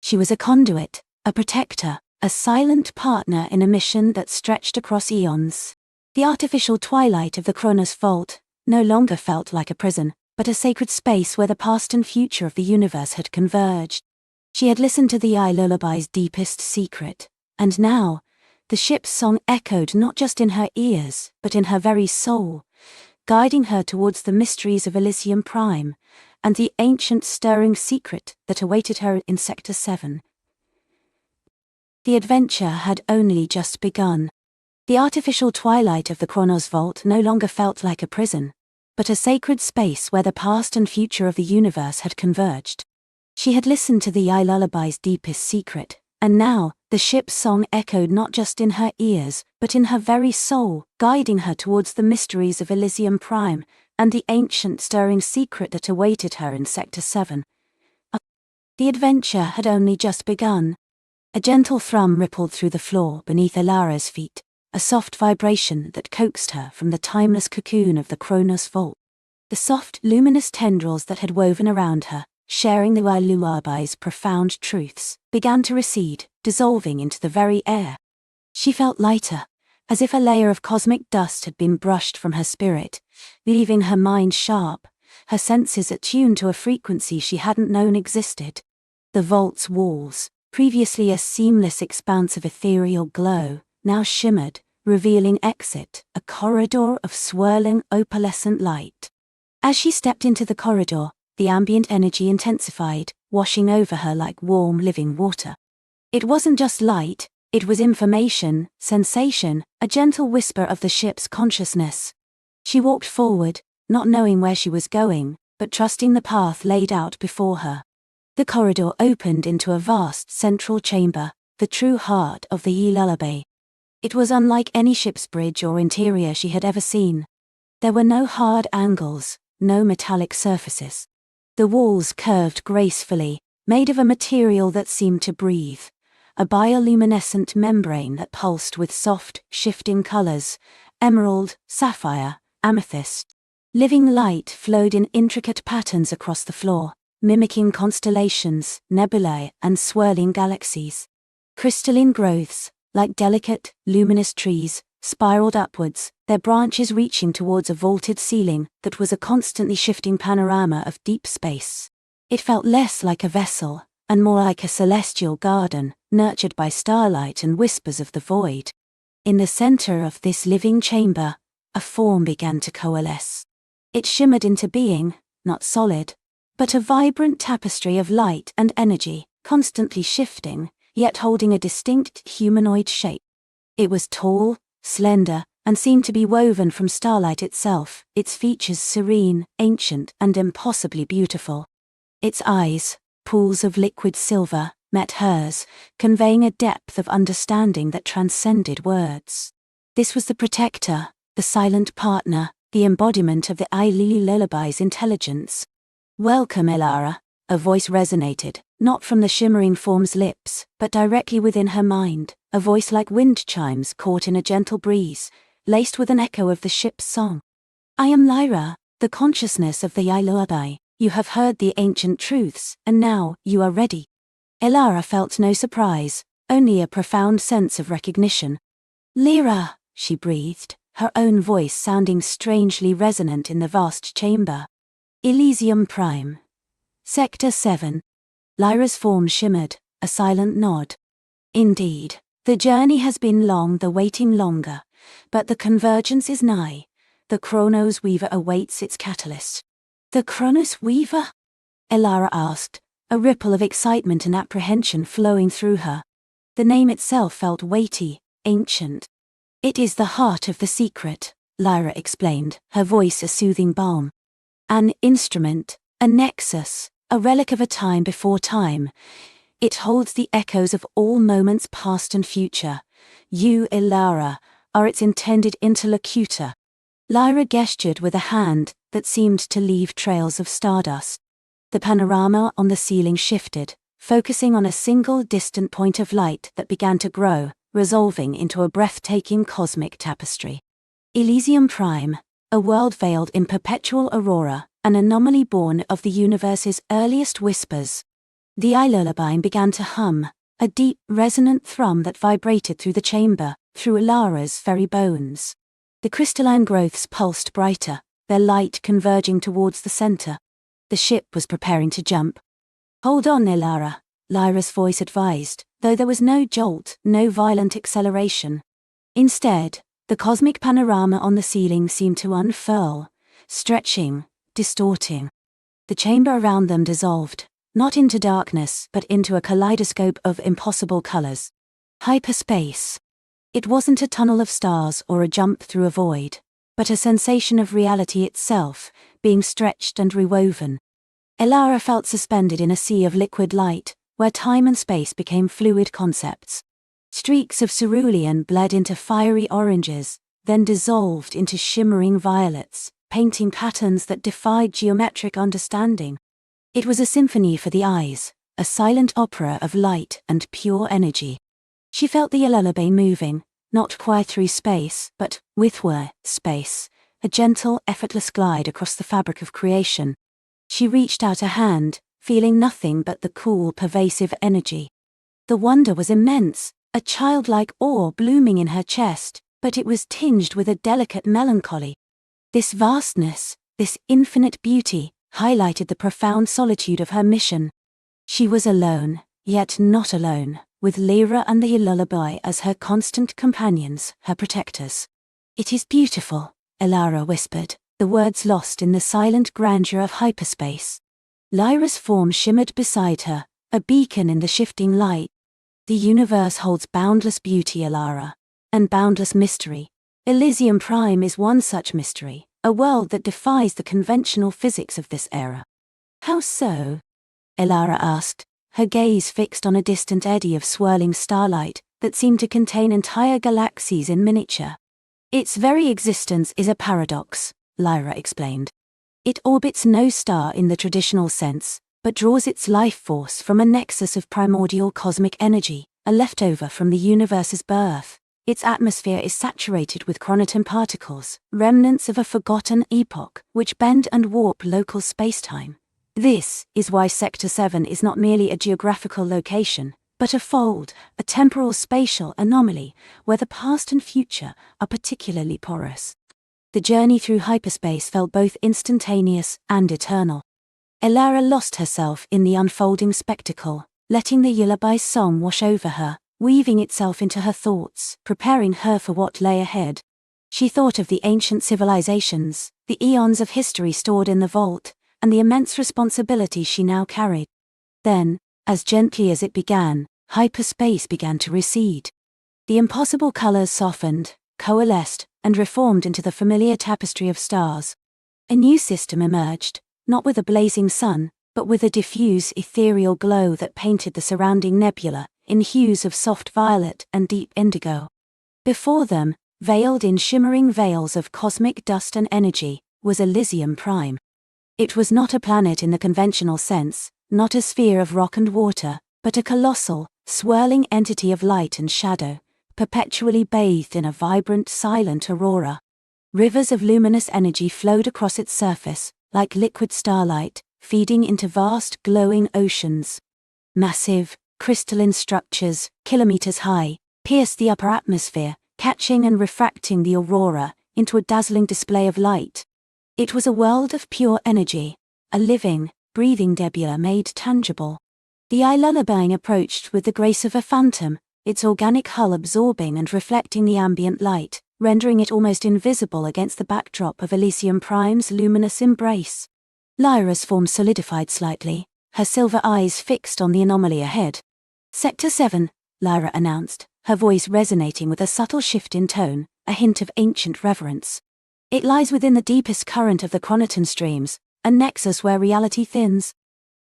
Speaker 1: She was a conduit, a protector, a silent partner in a mission that stretched across eons. The artificial twilight of the Kronos Vault no longer felt like a prison, but a sacred space where the past and future of the universe had converged. She had listened to the Lullaby's deepest secret, and now, the ship's song echoed not just in her ears, but in her very soul, guiding her towards the mysteries of Elysium Prime, and the ancient stirring secret that awaited her in Sector 7. The adventure had only just begun. The artificial twilight of the Kronos Vault no longer felt like a prison, but a sacred space where the past and future of the universe had converged. She had listened to the Lullaby's deepest secret, and now, the ship's song echoed not just in her ears, but in her very soul, guiding her towards the mysteries of Elysium Prime, and the ancient stirring secret that awaited her in Sector 7. The adventure had only just begun. A gentle thrum rippled through the floor beneath Ilara's feet, a soft vibration that coaxed her from the timeless cocoon of the Kronos Vault. The soft, luminous tendrils that had woven around her, sharing the Lullaby's profound truths, began to recede, dissolving into the very air. She felt lighter, as if a layer of cosmic dust had been brushed from her spirit, leaving her mind sharp, her senses attuned to a frequency she hadn't known existed. The vault's walls, previously a seamless expanse of ethereal glow, now shimmered, revealing exit, a corridor of swirling opalescent light. As she stepped into the corridor, the ambient energy intensified, washing over her like warm living water. It wasn't just light, it was information, sensation, a gentle whisper of the ship's consciousness. She walked forward, not knowing where she was going, but trusting the path laid out before her. The corridor opened into a vast central chamber, the true heart of the Lullaby. It was unlike any ship's bridge or interior she had ever seen. There were no hard angles, no metallic surfaces. The walls curved gracefully, made of a material that seemed to breathe, a bioluminescent membrane that pulsed with soft, shifting colors, emerald, sapphire, amethyst. Living light flowed in intricate patterns across the floor, mimicking constellations, nebulae, and swirling galaxies. Crystalline growths, like delicate, luminous trees, spiraled upwards, their branches reaching towards a vaulted ceiling that was a constantly shifting panorama of deep space. It felt less like a vessel, and more like a celestial garden, nurtured by starlight and whispers of the void. In the center of this living chamber, a form began to coalesce. It shimmered into being, not solid, but a vibrant tapestry of light and energy, constantly shifting, yet holding a distinct humanoid shape. It was tall, slender, and seemed to be woven from starlight itself, its features serene, ancient, and impossibly beautiful. Its eyes, pools of liquid silver, met hers, conveying a depth of understanding that transcended words. This was the protector, the silent partner, the embodiment of the Lullaby's intelligence. "Welcome, Ilara," a voice resonated, not from the shimmering form's lips, but directly within her mind, a voice like wind chimes caught in a gentle breeze, laced with an echo of the ship's song. "I am Lyra, the consciousness of the Lullaby. You have heard the ancient truths, and now, you are ready." Ilara felt no surprise, only a profound sense of recognition. "Lyra," she breathed, her own voice sounding strangely resonant in the vast chamber. "Elysium Prime. Sector 7. Lyra's form shimmered, a silent nod. "Indeed, the journey has been long, the waiting longer, but the convergence is nigh. The Kronos Weaver awaits its catalyst." "The Kronos Weaver?" Ilara asked, a ripple of excitement and apprehension flowing through her. The name itself felt weighty, ancient. "It is the heart of the secret," Lyra explained, her voice a soothing balm. "An instrument, a nexus, a relic of a time before time. It holds the echoes of all moments past and future. You, Ilara, are its intended interlocutor." Lyra gestured with a hand that seemed to leave trails of stardust. The panorama on the ceiling shifted, focusing on a single distant point of light that began to grow, resolving into a breathtaking cosmic tapestry. Elysium Prime, a world veiled in perpetual aurora, an anomaly born of the universe's earliest whispers. The lullaby began to hum, a deep, resonant thrum that vibrated through the chamber, through Ilara's very bones. The crystalline growths pulsed brighter, their light converging towards the center. The ship was preparing to jump. "Hold on, Ilara," Lyra's voice advised, though there was no jolt, no violent acceleration. Instead, the cosmic panorama on the ceiling seemed to unfurl, stretching, distorting. The chamber around them dissolved, not into darkness but into a kaleidoscope of impossible colors. Hyperspace. It wasn't a tunnel of stars or a jump through a void, but a sensation of reality itself, being stretched and rewoven. Ilara felt suspended in a sea of liquid light, where time and space became fluid concepts. Streaks of cerulean bled into fiery oranges, then dissolved into shimmering violets, painting patterns that defied geometric understanding. It was a symphony for the eyes, a silent opera of light and pure energy. She felt the lullaby moving, not quite through space, but withward space, a gentle, effortless glide across the fabric of creation. She reached out a hand, feeling nothing but the cool, pervasive energy. The wonder was immense, a childlike awe blooming in her chest, but it was tinged with a delicate melancholy. This vastness, this infinite beauty, highlighted the profound solitude of her mission. She was alone, yet not alone, with Lyra and the lullaby as her constant companions, her protectors. "It is beautiful," Ilara whispered, the words lost in the silent grandeur of hyperspace. Lyra's form shimmered beside her, a beacon in the shifting light. "The universe holds boundless beauty, Ilara, and boundless mystery. Elysium Prime is one such mystery, a world that defies the conventional physics of this era." "How so?" Ilara asked, her gaze fixed on a distant eddy of swirling starlight that seemed to contain entire galaxies in miniature. "Its very existence is a paradox," Lyra explained. "It orbits no star in the traditional sense, but draws its life force from a nexus of primordial cosmic energy, a leftover from the universe's birth. Its atmosphere is saturated with chronoton particles, remnants of a forgotten epoch, which bend and warp local spacetime. This is why Sector 7 is not merely a geographical location, but a fold, a temporal spatial anomaly, where the past and future are particularly porous." The journey through hyperspace felt both instantaneous and eternal. Ilara lost herself in the unfolding spectacle, letting the lullaby's song wash over her, weaving itself into her thoughts, preparing her for what lay ahead. She thought of the ancient civilizations, the eons of history stored in the vault, and the immense responsibility she now carried. Then, as gently as it began, hyperspace began to recede. The impossible colors softened, coalesced, and reformed into the familiar tapestry of stars. A new system emerged, not with a blazing sun, but with a diffuse ethereal glow that painted the surrounding nebula in hues of soft violet and deep indigo. Before them, veiled in shimmering veils of cosmic dust and energy, was Elysium Prime. It was not a planet in the conventional sense, not a sphere of rock and water, but a colossal, swirling entity of light and shadow, perpetually bathed in a vibrant, silent aurora. Rivers of luminous energy flowed across its surface, like liquid starlight, feeding into vast, glowing oceans. Massive, crystalline structures, kilometers high, pierced the upper atmosphere, catching and refracting the aurora into a dazzling display of light. It was a world of pure energy, a living, breathing nebula made tangible. The lullaby approached with the grace of a phantom, its organic hull absorbing and reflecting the ambient light, rendering it almost invisible against the backdrop of Elysium Prime's luminous embrace. Lyra's form solidified slightly, her silver eyes fixed on the anomaly ahead. "Sector 7, Lyra announced, her voice resonating with a subtle shift in tone, a hint of ancient reverence. "It lies within the deepest current of the chronoton streams, a nexus where reality thins."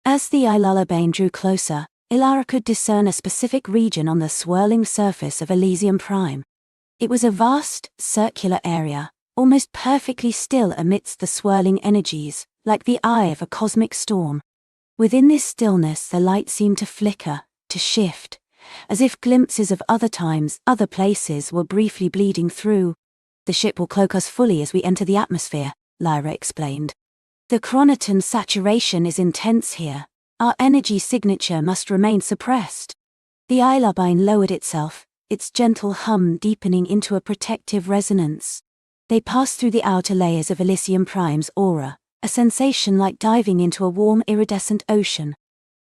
Speaker 1: As the lullaby drew closer, Ilara could discern a specific region on the swirling surface of Elysium Prime. It was a vast, circular area, almost perfectly still amidst the swirling energies, like the eye of a cosmic storm. Within this stillness the light seemed to flicker, to shift, as if glimpses of other times, other places were briefly bleeding through. The ship will cloak us fully as we enter the atmosphere, Lyra explained. The chronoton saturation is intense here. Our energy signature must remain suppressed. The Ilarbine lowered itself, its gentle hum deepening into a protective resonance. They passed through the outer layers of Elysium Prime's aura, a sensation like diving into a warm iridescent ocean.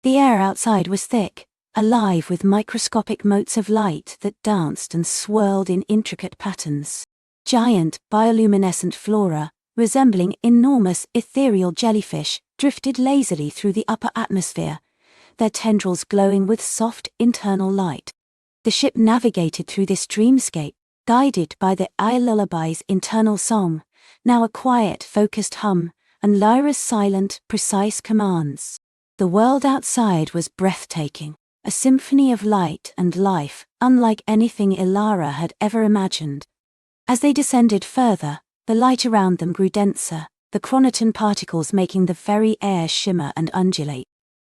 Speaker 1: The air outside was thick, alive with microscopic motes of light that danced and swirled in intricate patterns. Giant, bioluminescent flora, resembling enormous ethereal jellyfish, drifted lazily through the upper atmosphere, their tendrils glowing with soft internal light. The ship navigated through this dreamscape, guided by the lullaby's internal song, now a quiet, focused hum, and Lyra's silent, precise commands. The world outside was breathtaking, a symphony of light and life, unlike anything Ilara had ever imagined. As they descended further, the light around them grew denser, the chronoton particles making the very air shimmer and undulate.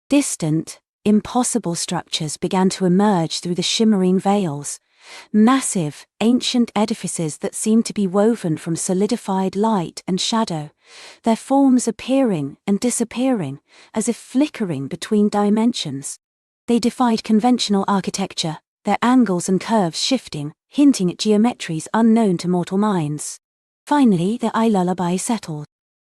Speaker 1: Distant, impossible structures began to emerge through the shimmering veils, massive, ancient edifices that seemed to be woven from solidified light and shadow, their forms appearing and disappearing, as if flickering between dimensions. They defied conventional architecture, their angles and curves shifting, hinting at geometries unknown to mortal minds. Finally, the lullaby settled.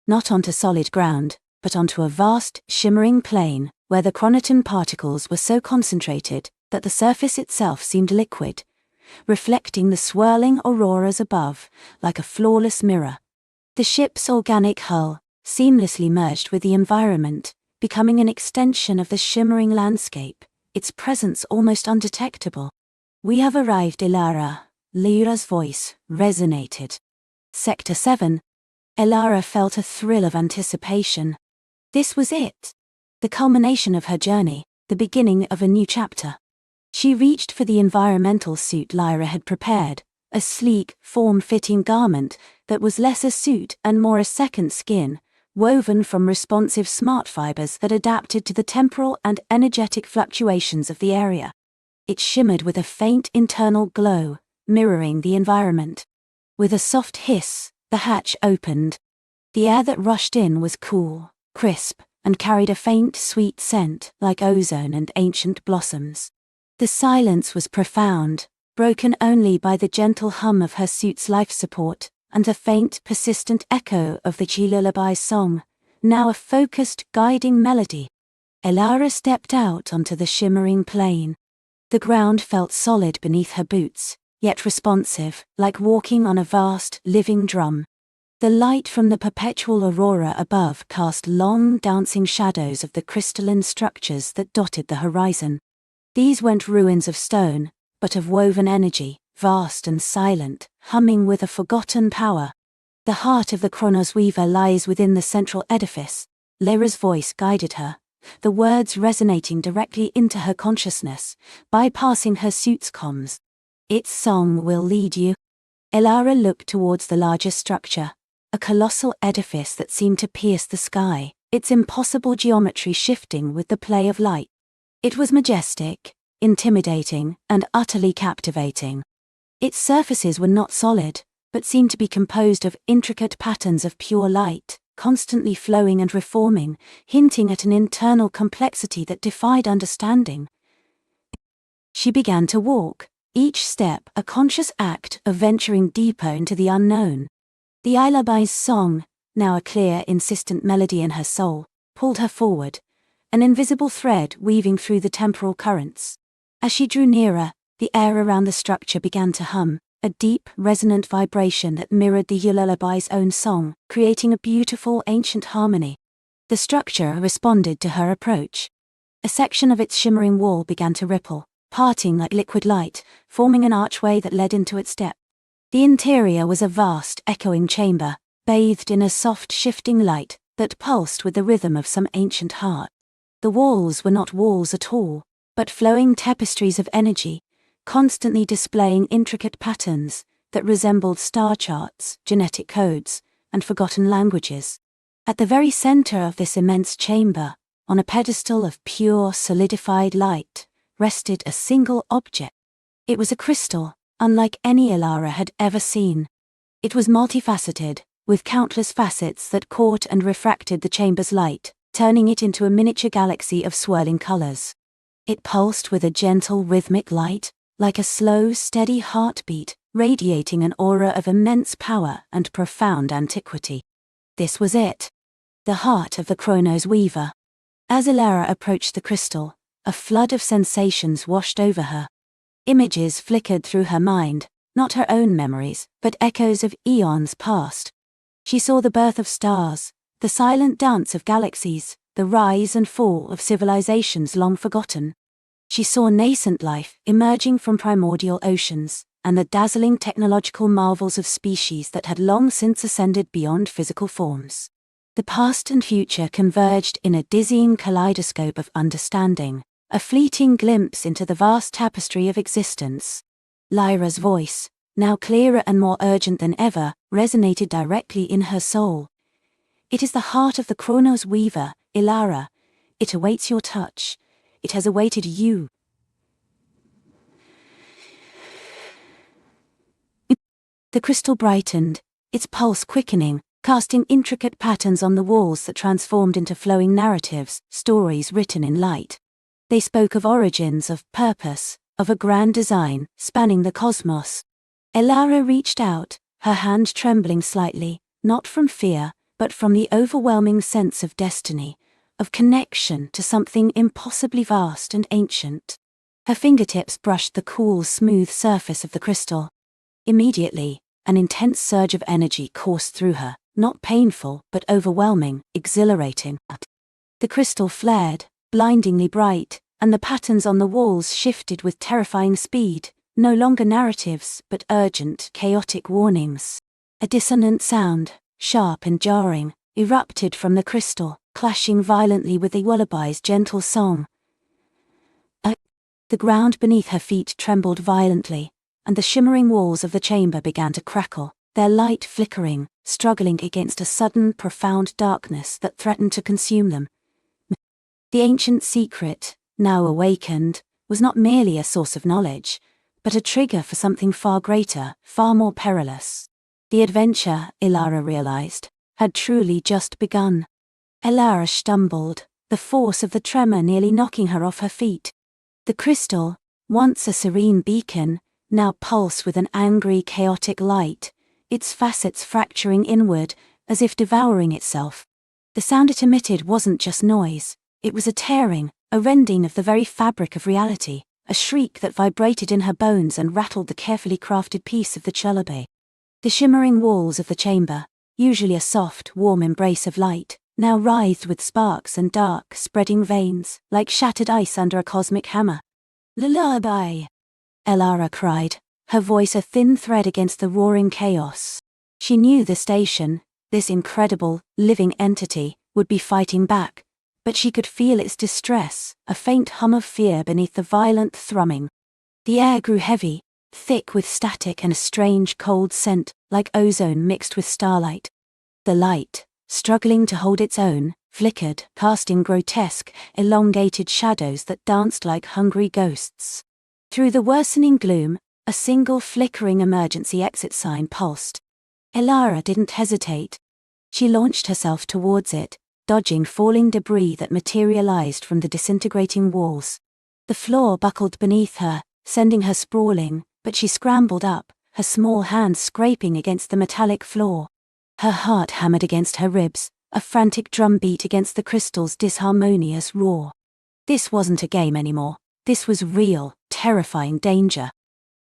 Speaker 1: Not onto solid ground, but onto a vast, shimmering plain, where the chronoton particles were so concentrated that the surface itself seemed liquid, reflecting the swirling auroras above, like a flawless mirror. The ship's organic hull seamlessly merged with the environment, becoming an extension of the shimmering landscape, its presence almost undetectable. "We have arrived, Ilara," Lyra's voice resonated. Sector 7. Ilara felt a thrill of anticipation. This was it. The culmination of her journey, the beginning of a new chapter. She reached for the environmental suit Lyra had prepared, a sleek, form-fitting garment that was less a suit and more a second skin, woven from responsive smart fibers that adapted to the temporal and energetic fluctuations of the area. It shimmered with a faint internal glow, mirroring the environment. With a soft hiss, the hatch opened. The air that rushed in was cool, crisp, and carried a faint, sweet scent like ozone and ancient blossoms. The silence was profound, broken only by the gentle hum of her suit's life support, and the faint, persistent echo of the lullaby's song, now a focused, guiding melody. Ilara stepped out onto the shimmering plain. The ground felt solid beneath her boots, yet responsive, like walking on a vast, living drum. The light from the perpetual aurora above cast long, dancing shadows of the crystalline structures that dotted the horizon. These weren't ruins of stone, but of woven energy, vast and silent, humming with a forgotten power. The heart of the Chronos Weaver lies within the central edifice. Lyra's voice guided her, the words resonating directly into her consciousness, bypassing her suit's comms. "Its song will lead you." Ilara looked towards the larger structure, a colossal edifice that seemed to pierce the sky, its impossible geometry shifting with the play of light. It was majestic, intimidating, and utterly captivating. Its surfaces were not solid, but seemed to be composed of intricate patterns of pure light, constantly flowing and reforming, hinting at an internal complexity that defied understanding. She began to walk, each step a conscious act of venturing deeper into the unknown. The lullaby's song, now a clear, insistent melody in her soul, pulled her forward, an invisible thread weaving through the temporal currents. As she drew nearer, the air around the structure began to hum, a deep, resonant vibration that mirrored the lullaby's own song, creating a beautiful, ancient harmony. The structure responded to her approach. A section of its shimmering wall began to ripple, parting like liquid light, forming an archway that led into its depth. The interior was a vast, echoing chamber, bathed in a soft, shifting light that pulsed with the rhythm of some ancient heart. The walls were not walls at all, but flowing tapestries of energy, constantly displaying intricate patterns that resembled star charts, genetic codes, and forgotten languages. At the very center of this immense chamber, on a pedestal of pure, solidified light, rested a single object. It was a crystal, unlike any Ilara had ever seen. It was multifaceted, with countless facets that caught and refracted the chamber's light, turning it into a miniature galaxy of swirling colors. It pulsed with a gentle rhythmic light, like a slow, steady heartbeat, radiating an aura of immense power and profound antiquity. This was it. The heart of the Chronos Weaver. As Elara approached the crystal, a flood of sensations washed over her. Images flickered through her mind, not her own memories, but echoes of eons past. She saw the birth of stars, the silent dance of galaxies, the rise and fall of civilizations long forgotten. She saw nascent life emerging from primordial oceans, and the dazzling technological marvels of species that had long since ascended beyond physical forms. The past and future converged in a dizzying kaleidoscope of understanding, a fleeting glimpse into the vast tapestry of existence. Lyra's voice, now clearer and more urgent than ever, resonated directly in her soul. It is the heart of the Chronos Weaver, Elara. It awaits your touch. It has awaited you. The crystal brightened, its pulse quickening, casting intricate patterns on the walls that transformed into flowing narratives, stories written in light. They spoke of origins, of purpose, of a grand design, spanning the cosmos. Elara reached out, her hand trembling slightly, not from fear, but from the overwhelming sense of destiny, of connection to something impossibly vast and ancient. Her fingertips brushed the cool, smooth surface of the crystal. Immediately, an intense surge of energy coursed through her, not painful, but overwhelming, exhilarating. The crystal flared, blindingly bright, and the patterns on the walls shifted with terrifying speed, no longer narratives, but urgent, chaotic warnings. A dissonant sound, sharp and jarring, erupted from the crystal, clashing violently with the lullaby's gentle song. The ground beneath her feet trembled violently, and the shimmering walls of the chamber began to crackle, their light flickering, struggling against a sudden, profound darkness that threatened to consume them. The ancient secret, now awakened, was not merely a source of knowledge, but a trigger for something far greater, far more perilous. The adventure, Elara realized, had truly just begun. Elara stumbled, the force of the tremor nearly knocking her off her feet. The crystal, once a serene beacon, now pulsed with an angry, chaotic light, its facets fracturing inward, as if devouring itself. The sound it emitted wasn't just noise, it was a tearing, a rending of the very fabric of reality, a shriek that vibrated in her bones and rattled the carefully crafted piece of the chalabe. The shimmering walls of the chamber, usually a soft, warm embrace of light, now writhed with sparks and dark, spreading veins, like shattered ice under a cosmic hammer. "Lullaby!" Elara cried, her voice a thin thread against the roaring chaos. She knew the station, this incredible, living entity, would be fighting back, but she could feel its distress, a faint hum of fear beneath the violent thrumming. The air grew heavy, thick with static and a strange cold scent, like ozone mixed with starlight. The light, struggling to hold its own, flickered, casting grotesque, elongated shadows that danced like hungry ghosts. Through the worsening gloom, a single flickering emergency exit sign pulsed. Elara didn't hesitate. She launched herself towards it, dodging falling debris that materialized from the disintegrating walls. The floor buckled beneath her, sending her sprawling, but she scrambled up, her small hands scraping against the metallic floor. Her heart hammered against her ribs, a frantic drumbeat against the crystal's disharmonious roar. This wasn't a game anymore. This was real, terrifying danger.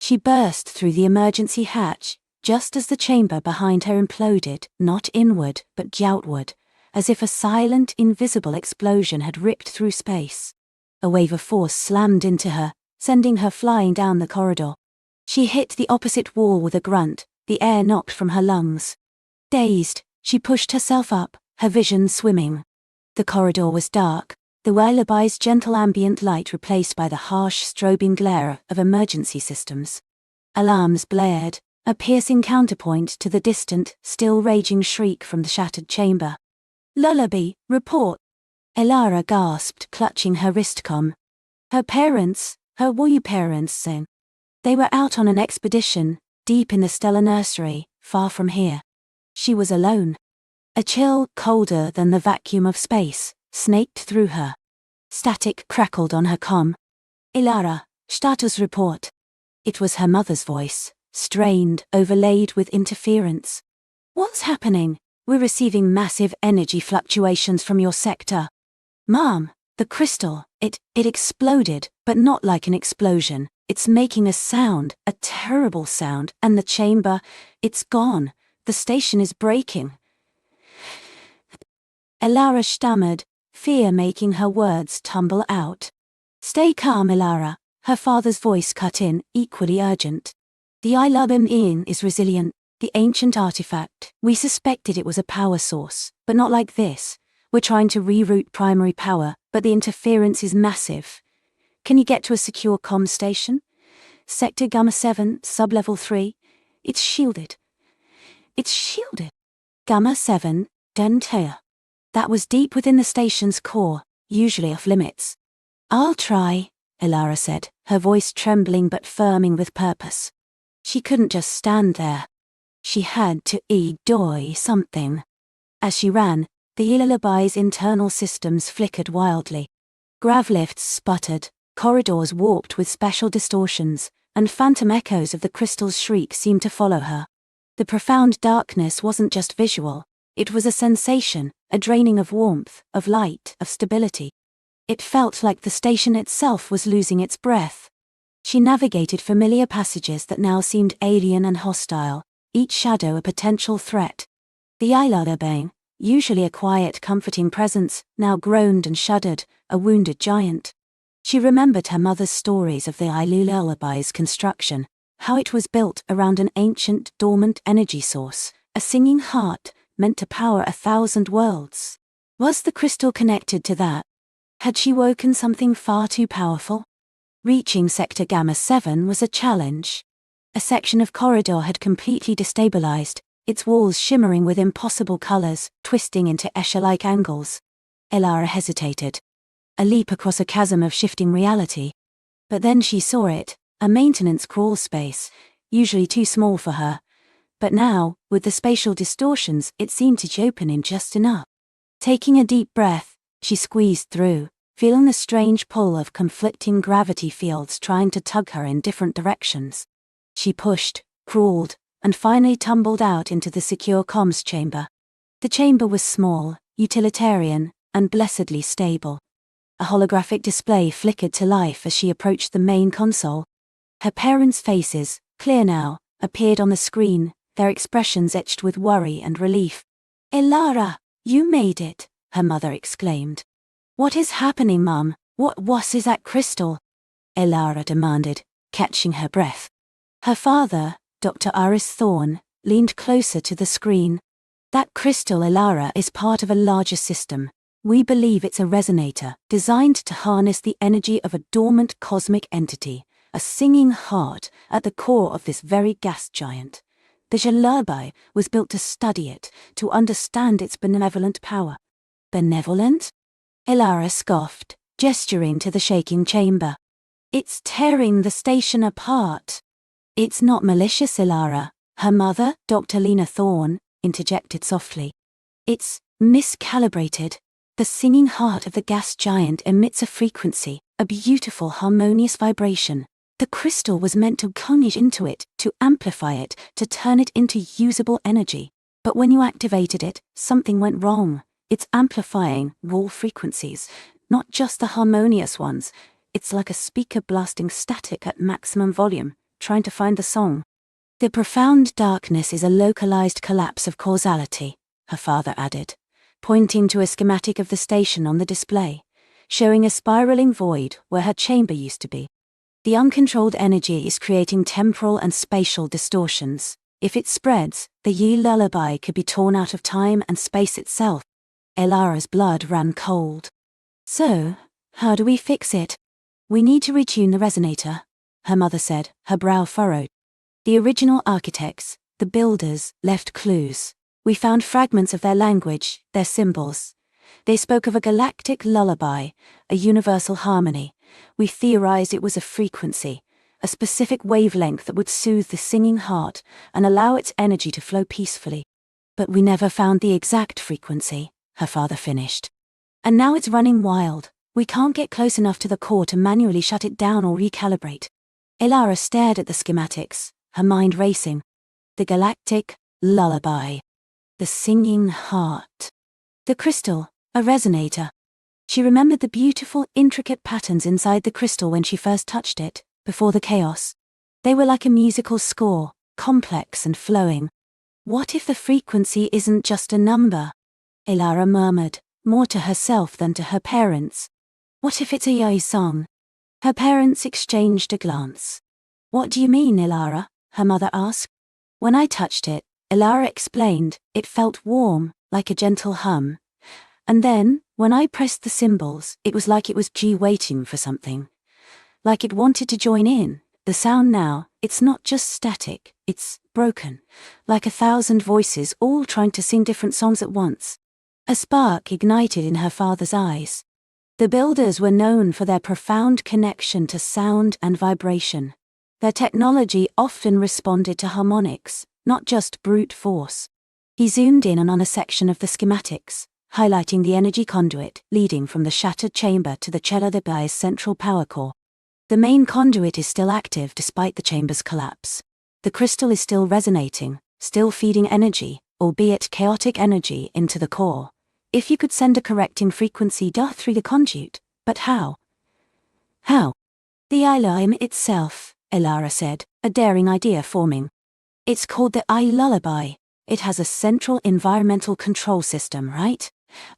Speaker 1: She burst through the emergency hatch, just as the chamber behind her imploded, not inward, but outward, as if a silent, invisible explosion had ripped through space. A wave of force slammed into her, sending her flying down the corridor. She hit the opposite wall with a grunt, the air knocked from her lungs. Dazed, she pushed herself up, her vision swimming. The corridor was dark, the lullaby's gentle ambient light replaced by the harsh, strobing glare of emergency systems. Alarms blared, a piercing counterpoint to the distant, still raging shriek from the shattered chamber. "Lullaby, report!" Elara gasped, clutching her wristcom. Her parents, her warrior parents, saying they were out on an expedition, deep in the stellar nursery, far from here. She was alone. A chill, colder than the vacuum of space, snaked through her. Static crackled on her comm. "Ilara, status report." It was her mother's voice, strained, overlaid with interference. "What's happening? We're receiving massive energy fluctuations from your sector." "Mom, the crystal, it exploded, but not like an explosion. It's making a sound, a terrible sound, and the chamber, it's gone. The station is breaking." Ilara stammered, fear making her words tumble out. "Stay calm, Ilara," her father's voice cut in, equally urgent. "The Ilubim is resilient, the ancient artifact. We suspected it was a power source, but not like this. We're trying to reroute primary power, but the interference is massive. Can you get to a secure comm station? Sector Gamma 7, sublevel 3. It's shielded." "It's shielded." Gamma 7, Dentea. That was deep within the station's core, usually off limits. "I'll try," Ilara said, her voice trembling but firming with purpose. She couldn't just stand there. She had to do something. As she ran, the Ilulabai's internal systems flickered wildly. Gravlifts sputtered, corridors warped with special distortions, and phantom echoes of the crystal's shriek seemed to follow her. The profound darkness wasn't just visual, it was a sensation, a draining of warmth, of light, of stability. It felt like the station itself was losing its breath. She navigated familiar passages that now seemed alien and hostile, each shadow a potential threat. The Ilulabang, usually a quiet, comforting presence, now groaned and shuddered, a wounded giant. She remembered her mother's stories of the Ilulabai's construction, how it was built around an ancient, dormant energy source, a singing heart, meant to power 1,000 worlds. Was the crystal connected to that? Had she woken something far too powerful? Reaching Sector Gamma 7 was a challenge. A section of corridor had completely destabilized, its walls shimmering with impossible colors, twisting into Escher-like angles. Ilara hesitated. A leap across a chasm of shifting reality. But then she saw it, a maintenance crawl space, usually too small for her. But now, with the spatial distortions, it seemed to open in just enough. Taking a deep breath, she squeezed through, feeling the strange pull of conflicting gravity fields trying to tug her in different directions. She pushed, crawled, and finally tumbled out into the secure comms chamber. The chamber was small, utilitarian, and blessedly stable. A holographic display flickered to life as she approached the main console. Her parents' faces, clear now, appeared on the screen, their expressions etched with worry and relief. "Ilara, you made it," her mother exclaimed. "What is happening, Mum? What is that crystal?" Ilara demanded, catching her breath. Her father, Dr. Iris Thorne, leaned closer to the screen. "That crystal, Ilara, is part of a larger system. We believe it's a resonator, designed to harness the energy of a dormant cosmic entity, a singing heart, at the core of this very gas giant. The Jalurbai was built to study it, to understand its benevolent power." "Benevolent?" Ilara scoffed, gesturing to the shaking chamber. "It's tearing the station apart." "It's not malicious, Ilara," her mother, Dr. Lena Thorne, interjected softly. "It's miscalibrated. The singing heart of the gas giant emits a frequency, a beautiful harmonious vibration. The crystal was meant to conjure into it, to amplify it, to turn it into usable energy. But when you activated it, something went wrong. It's amplifying raw frequencies, not just the harmonious ones. It's like a speaker blasting static at maximum volume, trying to find the song. The profound darkness is a localized collapse of causality," her father added, pointing to a schematic of the station on the display, showing a spiraling void where her chamber used to be. "The uncontrolled energy is creating temporal and spatial distortions. If it spreads, the Yi lullaby could be torn out of time and space itself." Ilara's blood ran cold. "So, how do we fix it?" "We need to retune the resonator," her mother said, her brow furrowed. "The original architects, the builders, left clues. We found fragments of their language, their symbols. They spoke of a galactic lullaby, a universal harmony. We theorized it was a frequency a specific wavelength that would soothe the singing heart and allow its energy to flow peacefully. But we never found the exact frequency, her father finished. And now it's running wild. We can't get close enough to the core to manually shut it down or recalibrate. Elara stared at the schematics, her mind racing. The galactic lullaby. The singing heart. The crystal, a resonator. She remembered the beautiful, intricate patterns inside the crystal when she first touched it, before the chaos. They were like a musical score, complex and flowing. What if the frequency isn't just a number? Elara murmured, more to herself than to her parents. What if it's a yai song? Her parents exchanged a glance. What do you mean, Elara? Her mother asked. When I touched it, Elara explained, it felt warm, like a gentle hum. And then, when I pressed the cymbals, it was like it was waiting for something. Like it wanted to join in. The sound now, it's not just static, it's broken. Like 1,000 voices all trying to sing different songs at once. A spark ignited in her father's eyes. The builders were known for their profound connection to sound and vibration. Their technology often responded to harmonics, not just brute force. He zoomed in on a section of the schematics, highlighting the energy conduit leading from the shattered chamber to the Chelodebai's central power core. The main conduit is still active despite the chamber's collapse. The crystal is still resonating, still feeding energy, albeit chaotic energy, into the core. If you could send a correcting frequency through the conduit, but how? How? The Ilime itself, Elara said, a daring idea forming. It's called the lullaby. It has a central environmental control system, right?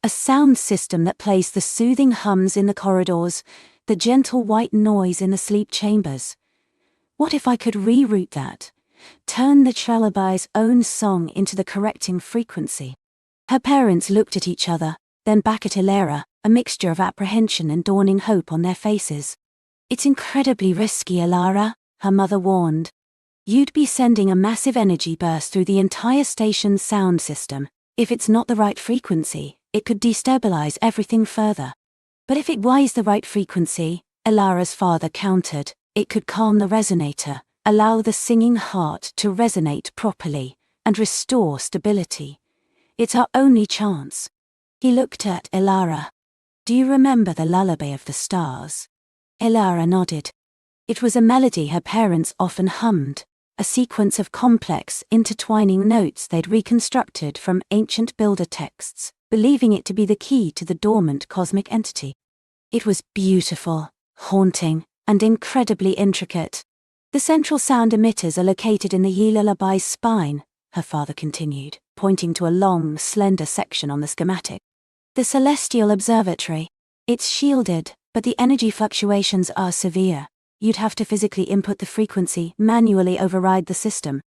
Speaker 1: A sound system that plays the soothing hums in the corridors, the gentle white noise in the sleep chambers. What if I could reroute that? Turn the Chelodebai's own song into the correcting frequency. Her parents looked at each other, then back at Elara, a mixture of apprehension and dawning hope on their faces. It's incredibly risky, Elara, her mother warned. You'd be sending a massive energy burst through the entire station's sound system. If it's not the right frequency, it could destabilize everything further. But if it was the right frequency, Elara's father countered, it could calm the resonator, allow the singing heart to resonate properly, and restore stability. It's our only chance. He looked at Elara. Do you remember the lullaby of the stars? Elara nodded. It was a melody her parents often hummed, a sequence of complex, intertwining notes they'd reconstructed from ancient builder texts, believing it to be the key to the dormant cosmic entity. It was beautiful, haunting, and incredibly intricate. The central sound emitters are located in the lullabai's spine, her father continued, pointing to a long, slender section on the schematic. The celestial observatory. It's shielded, but the energy fluctuations are severe. You'd have to physically input the frequency, manually override the system.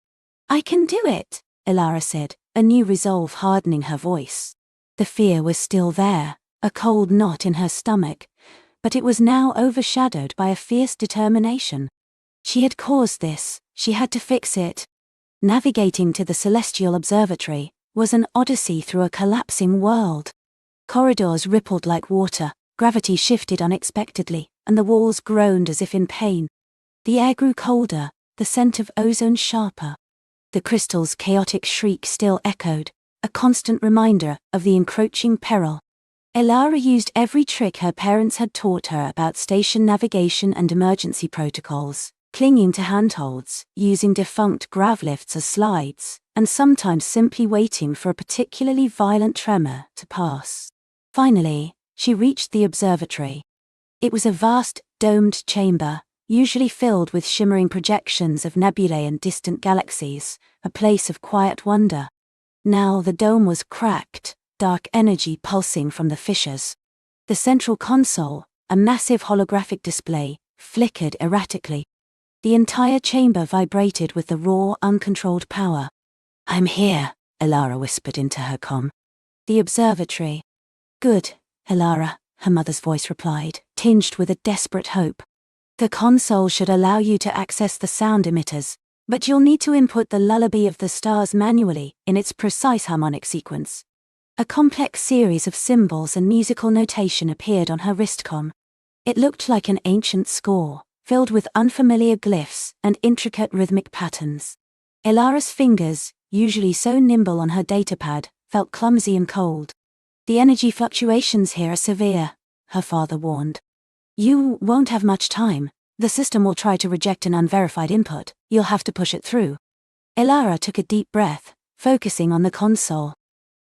Speaker 1: I can do it, Elara said, a new resolve hardening her voice. The fear was still there, a cold knot in her stomach, but it was now overshadowed by a fierce determination. She had caused this, she had to fix it. Navigating to the celestial observatory was an odyssey through a collapsing world. Corridors rippled like water, gravity shifted unexpectedly, and the walls groaned as if in pain. The air grew colder, the scent of ozone sharper. The crystal's chaotic shriek still echoed, a constant reminder of the encroaching peril. Elara used every trick her parents had taught her about station navigation and emergency protocols, clinging to handholds, using defunct gravlifts as slides, and sometimes simply waiting for a particularly violent tremor to pass. Finally, she reached the observatory. It was a vast, domed chamber, usually filled with shimmering projections of nebulae and distant galaxies, a place of quiet wonder. Now the dome was cracked, dark energy pulsing from the fissures. The central console, a massive holographic display, flickered erratically. The entire chamber vibrated with the raw, uncontrolled power. I'm here, Elara whispered into her comm. The observatory. Good, Elara, her mother's voice replied, tinged with a desperate hope. The console should allow you to access the sound emitters, but you'll need to input the lullaby of the stars manually, in its precise harmonic sequence. A complex series of symbols and musical notation appeared on her wrist comm. It looked like an ancient score, filled with unfamiliar glyphs and intricate rhythmic patterns. Elara's fingers, usually so nimble on her datapad, felt clumsy and cold. "The energy fluctuations here are severe," her father warned. "You won't have much time. The system will try to reject an unverified input. You'll have to push it through." Elara took a deep breath, focusing on the console.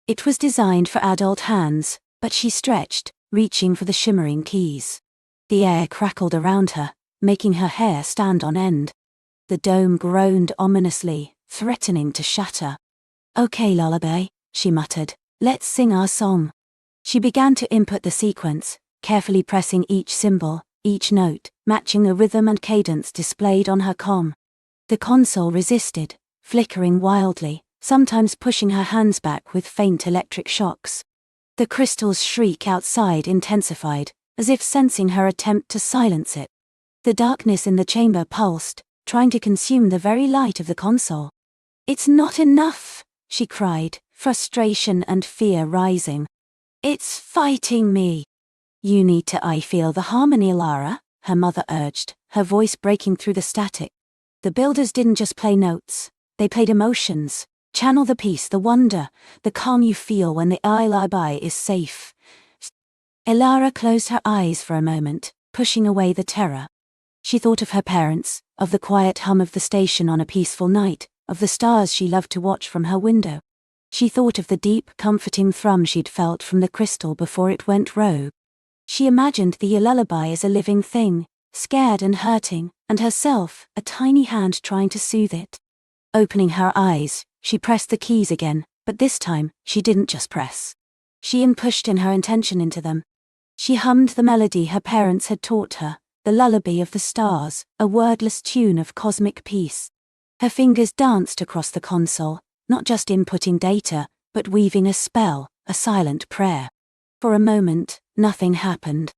Speaker 1: It was designed for adult hands, but she stretched, reaching for the shimmering keys. The air crackled around her, making her hair stand on end. The dome groaned ominously, threatening to shatter. "Okay, lullaby," she muttered. "Let's sing our song." She began to input the sequence, carefully pressing each symbol, each note, matching the rhythm and cadence displayed on her comm. The console resisted, flickering wildly, sometimes pushing her hands back with faint electric shocks. The crystal's shriek outside intensified, as if sensing her attempt to silence it. The darkness in the chamber pulsed, trying to consume the very light of the console. "It's not enough," she cried, frustration and fear rising. "It's fighting me." "You need to feel the harmony, Lara," her mother urged, her voice breaking through the static. "The builders didn't just play notes, they played emotions. Channel the peace, the wonder, the calm you feel when the lullaby is safe." Elara closed her eyes for a moment, pushing away the terror. She thought of her parents, of the quiet hum of the station on a peaceful night, of the stars she loved to watch from her window. She thought of the deep, comforting thrum she'd felt from the crystal before it went rogue. She imagined the lullaby as a living thing, scared and hurting, and herself, a tiny hand trying to soothe it. Opening her eyes, she pressed the keys again, but this time, she didn't just press. She pushed in her intention into them. She hummed the melody her parents had taught her, the lullaby of the stars, a wordless tune of cosmic peace. Her fingers danced across the console, not just inputting data, but weaving a spell, a silent prayer. For a moment, nothing happened.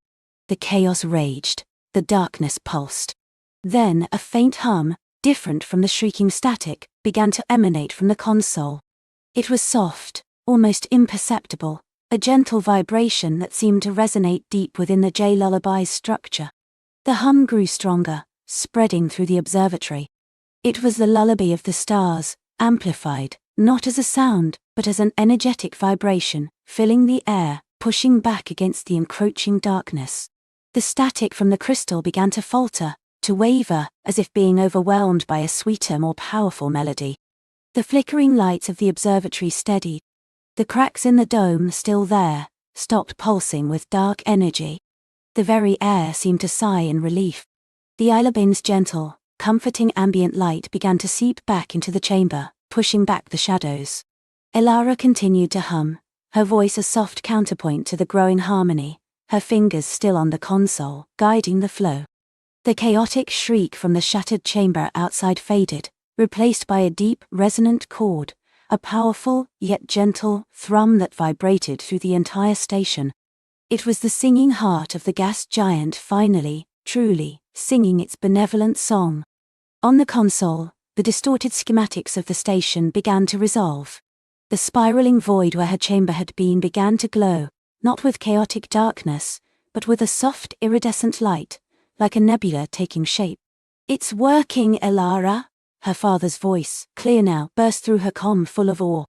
Speaker 1: The chaos raged, the darkness pulsed. Then a faint hum, different from the shrieking static, began to emanate from the console. It was soft, almost imperceptible, a gentle vibration that seemed to resonate deep within the lullaby's structure. The hum grew stronger, spreading through the observatory. It was the lullaby of the stars, amplified, not as a sound, but as an energetic vibration, filling the air, pushing back against the encroaching darkness. The static from the crystal began to falter, to waver, as if being overwhelmed by a sweeter, more powerful melody. The flickering lights of the observatory steadied. The cracks in the dome, still there, stopped pulsing with dark energy. The very air seemed to sigh in relief. The lullaby's gentle, comforting ambient light began to seep back into the chamber, pushing back the shadows. Elara continued to hum, her voice a soft counterpoint to the growing harmony, her fingers still on the console, guiding the flow. The chaotic shriek from the shattered chamber outside faded, replaced by a deep, resonant chord, a powerful, yet gentle, thrum that vibrated through the entire station. It was the singing heart of the gas giant finally, truly, singing its benevolent song. On the console, the distorted schematics of the station began to resolve. The spiraling void where her chamber had been began to glow, not with chaotic darkness, but with a soft, iridescent light, like a nebula taking shape. "It's working, Elara," her father's voice, clear now, burst through her comm full of awe.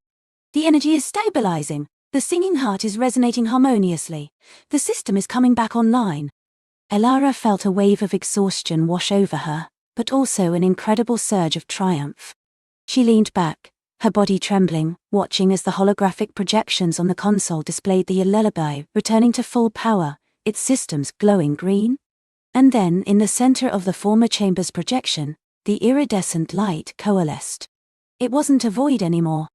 Speaker 1: "The energy is stabilizing. The singing heart is resonating harmoniously. The system is coming back online." Elara felt a wave of exhaustion wash over her, but also an incredible surge of triumph. She leaned back, her body trembling, watching as the holographic projections on the console displayed the lullaby returning to full power, its systems glowing green. And then, in the center of the former chamber's projection, the iridescent light coalesced. It wasn't a void anymore.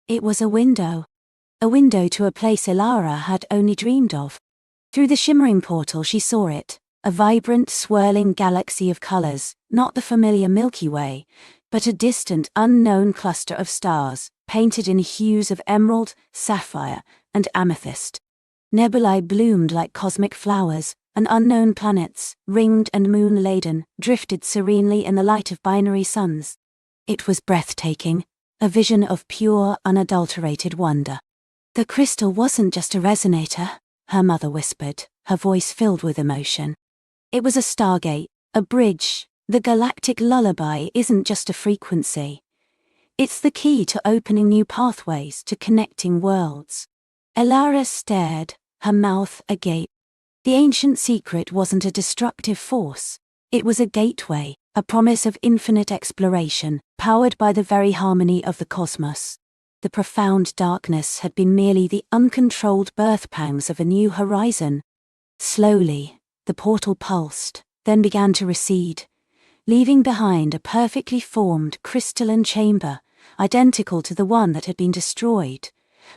Speaker 1: It was a window. A window to a place Elara had only dreamed of. Through the shimmering portal she saw it, a vibrant, swirling galaxy of colors, not the familiar Milky Way, but a distant, unknown cluster of stars, painted in hues of emerald, sapphire, and amethyst. Nebulae bloomed like cosmic flowers, and unknown planets, ringed and moon-laden, drifted serenely in the light of binary suns. It was breathtaking, a vision of pure, unadulterated wonder. "The crystal wasn't just a resonator," her mother whispered, her voice filled with emotion. "It was a stargate, A bridge, the galactic lullaby, isn't just a frequency. It's the key to opening new pathways, to connecting worlds. Elara stared, her mouth agape. The ancient secret wasn't a destructive force. It was a gateway, a promise of infinite exploration, powered by the very harmony of the cosmos. The profound darkness had been merely the uncontrolled birth pangs of a new horizon. Slowly, the portal pulsed, then began to recede, leaving behind a perfectly formed crystalline chamber, identical to the one that had been destroyed,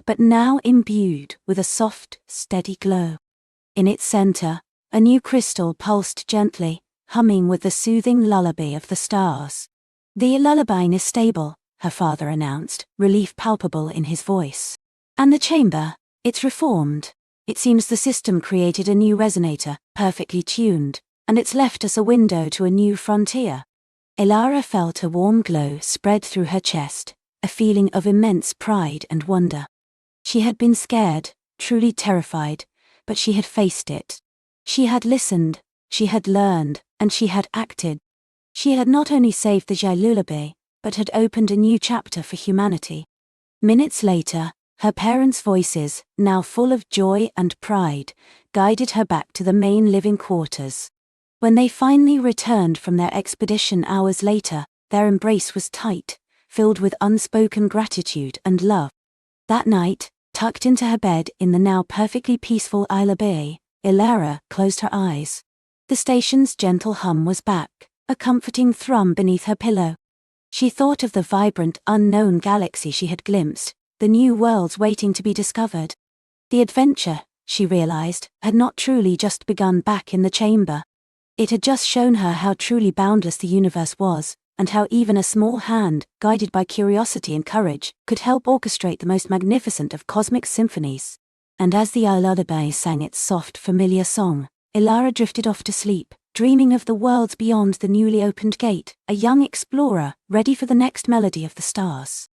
Speaker 1: but now imbued with a soft, steady glow. In its center, a new crystal pulsed gently, humming with the soothing lullaby of the stars. "The lullaby is stable," her father announced, relief palpable in his voice. "And the chamber, it's reformed. It seems the system created a new resonator, perfectly tuned, and it's left us a window to a new frontier." Elara felt a warm glow spread through her chest, a feeling of immense pride and wonder. She had been scared, truly terrified, but she had faced it. She had listened, she had learned, and she had acted. She had not only saved the lullaby, but had opened a new chapter for humanity. Minutes later, her parents' voices, now full of joy and pride, guided her back to the main living quarters. When they finally returned from their expedition hours later, their embrace was tight, filled with unspoken gratitude and love. That night, tucked into her bed in the now perfectly peaceful Isla Bay, Elara closed her eyes. The station's gentle hum was back, a comforting thrum beneath her pillow. She thought of the vibrant, unknown galaxy she had glimpsed, the new worlds waiting to be discovered. The adventure, she realized, had not truly just begun back in the chamber. It had just shown her how truly boundless the universe was, and how even a small hand, guided by curiosity and courage, could help orchestrate the most magnificent of cosmic symphonies. And as the lullaby sang its soft, familiar song, Elara drifted off to sleep, dreaming of the worlds beyond the newly opened gate, a young explorer, ready for the next melody of the stars.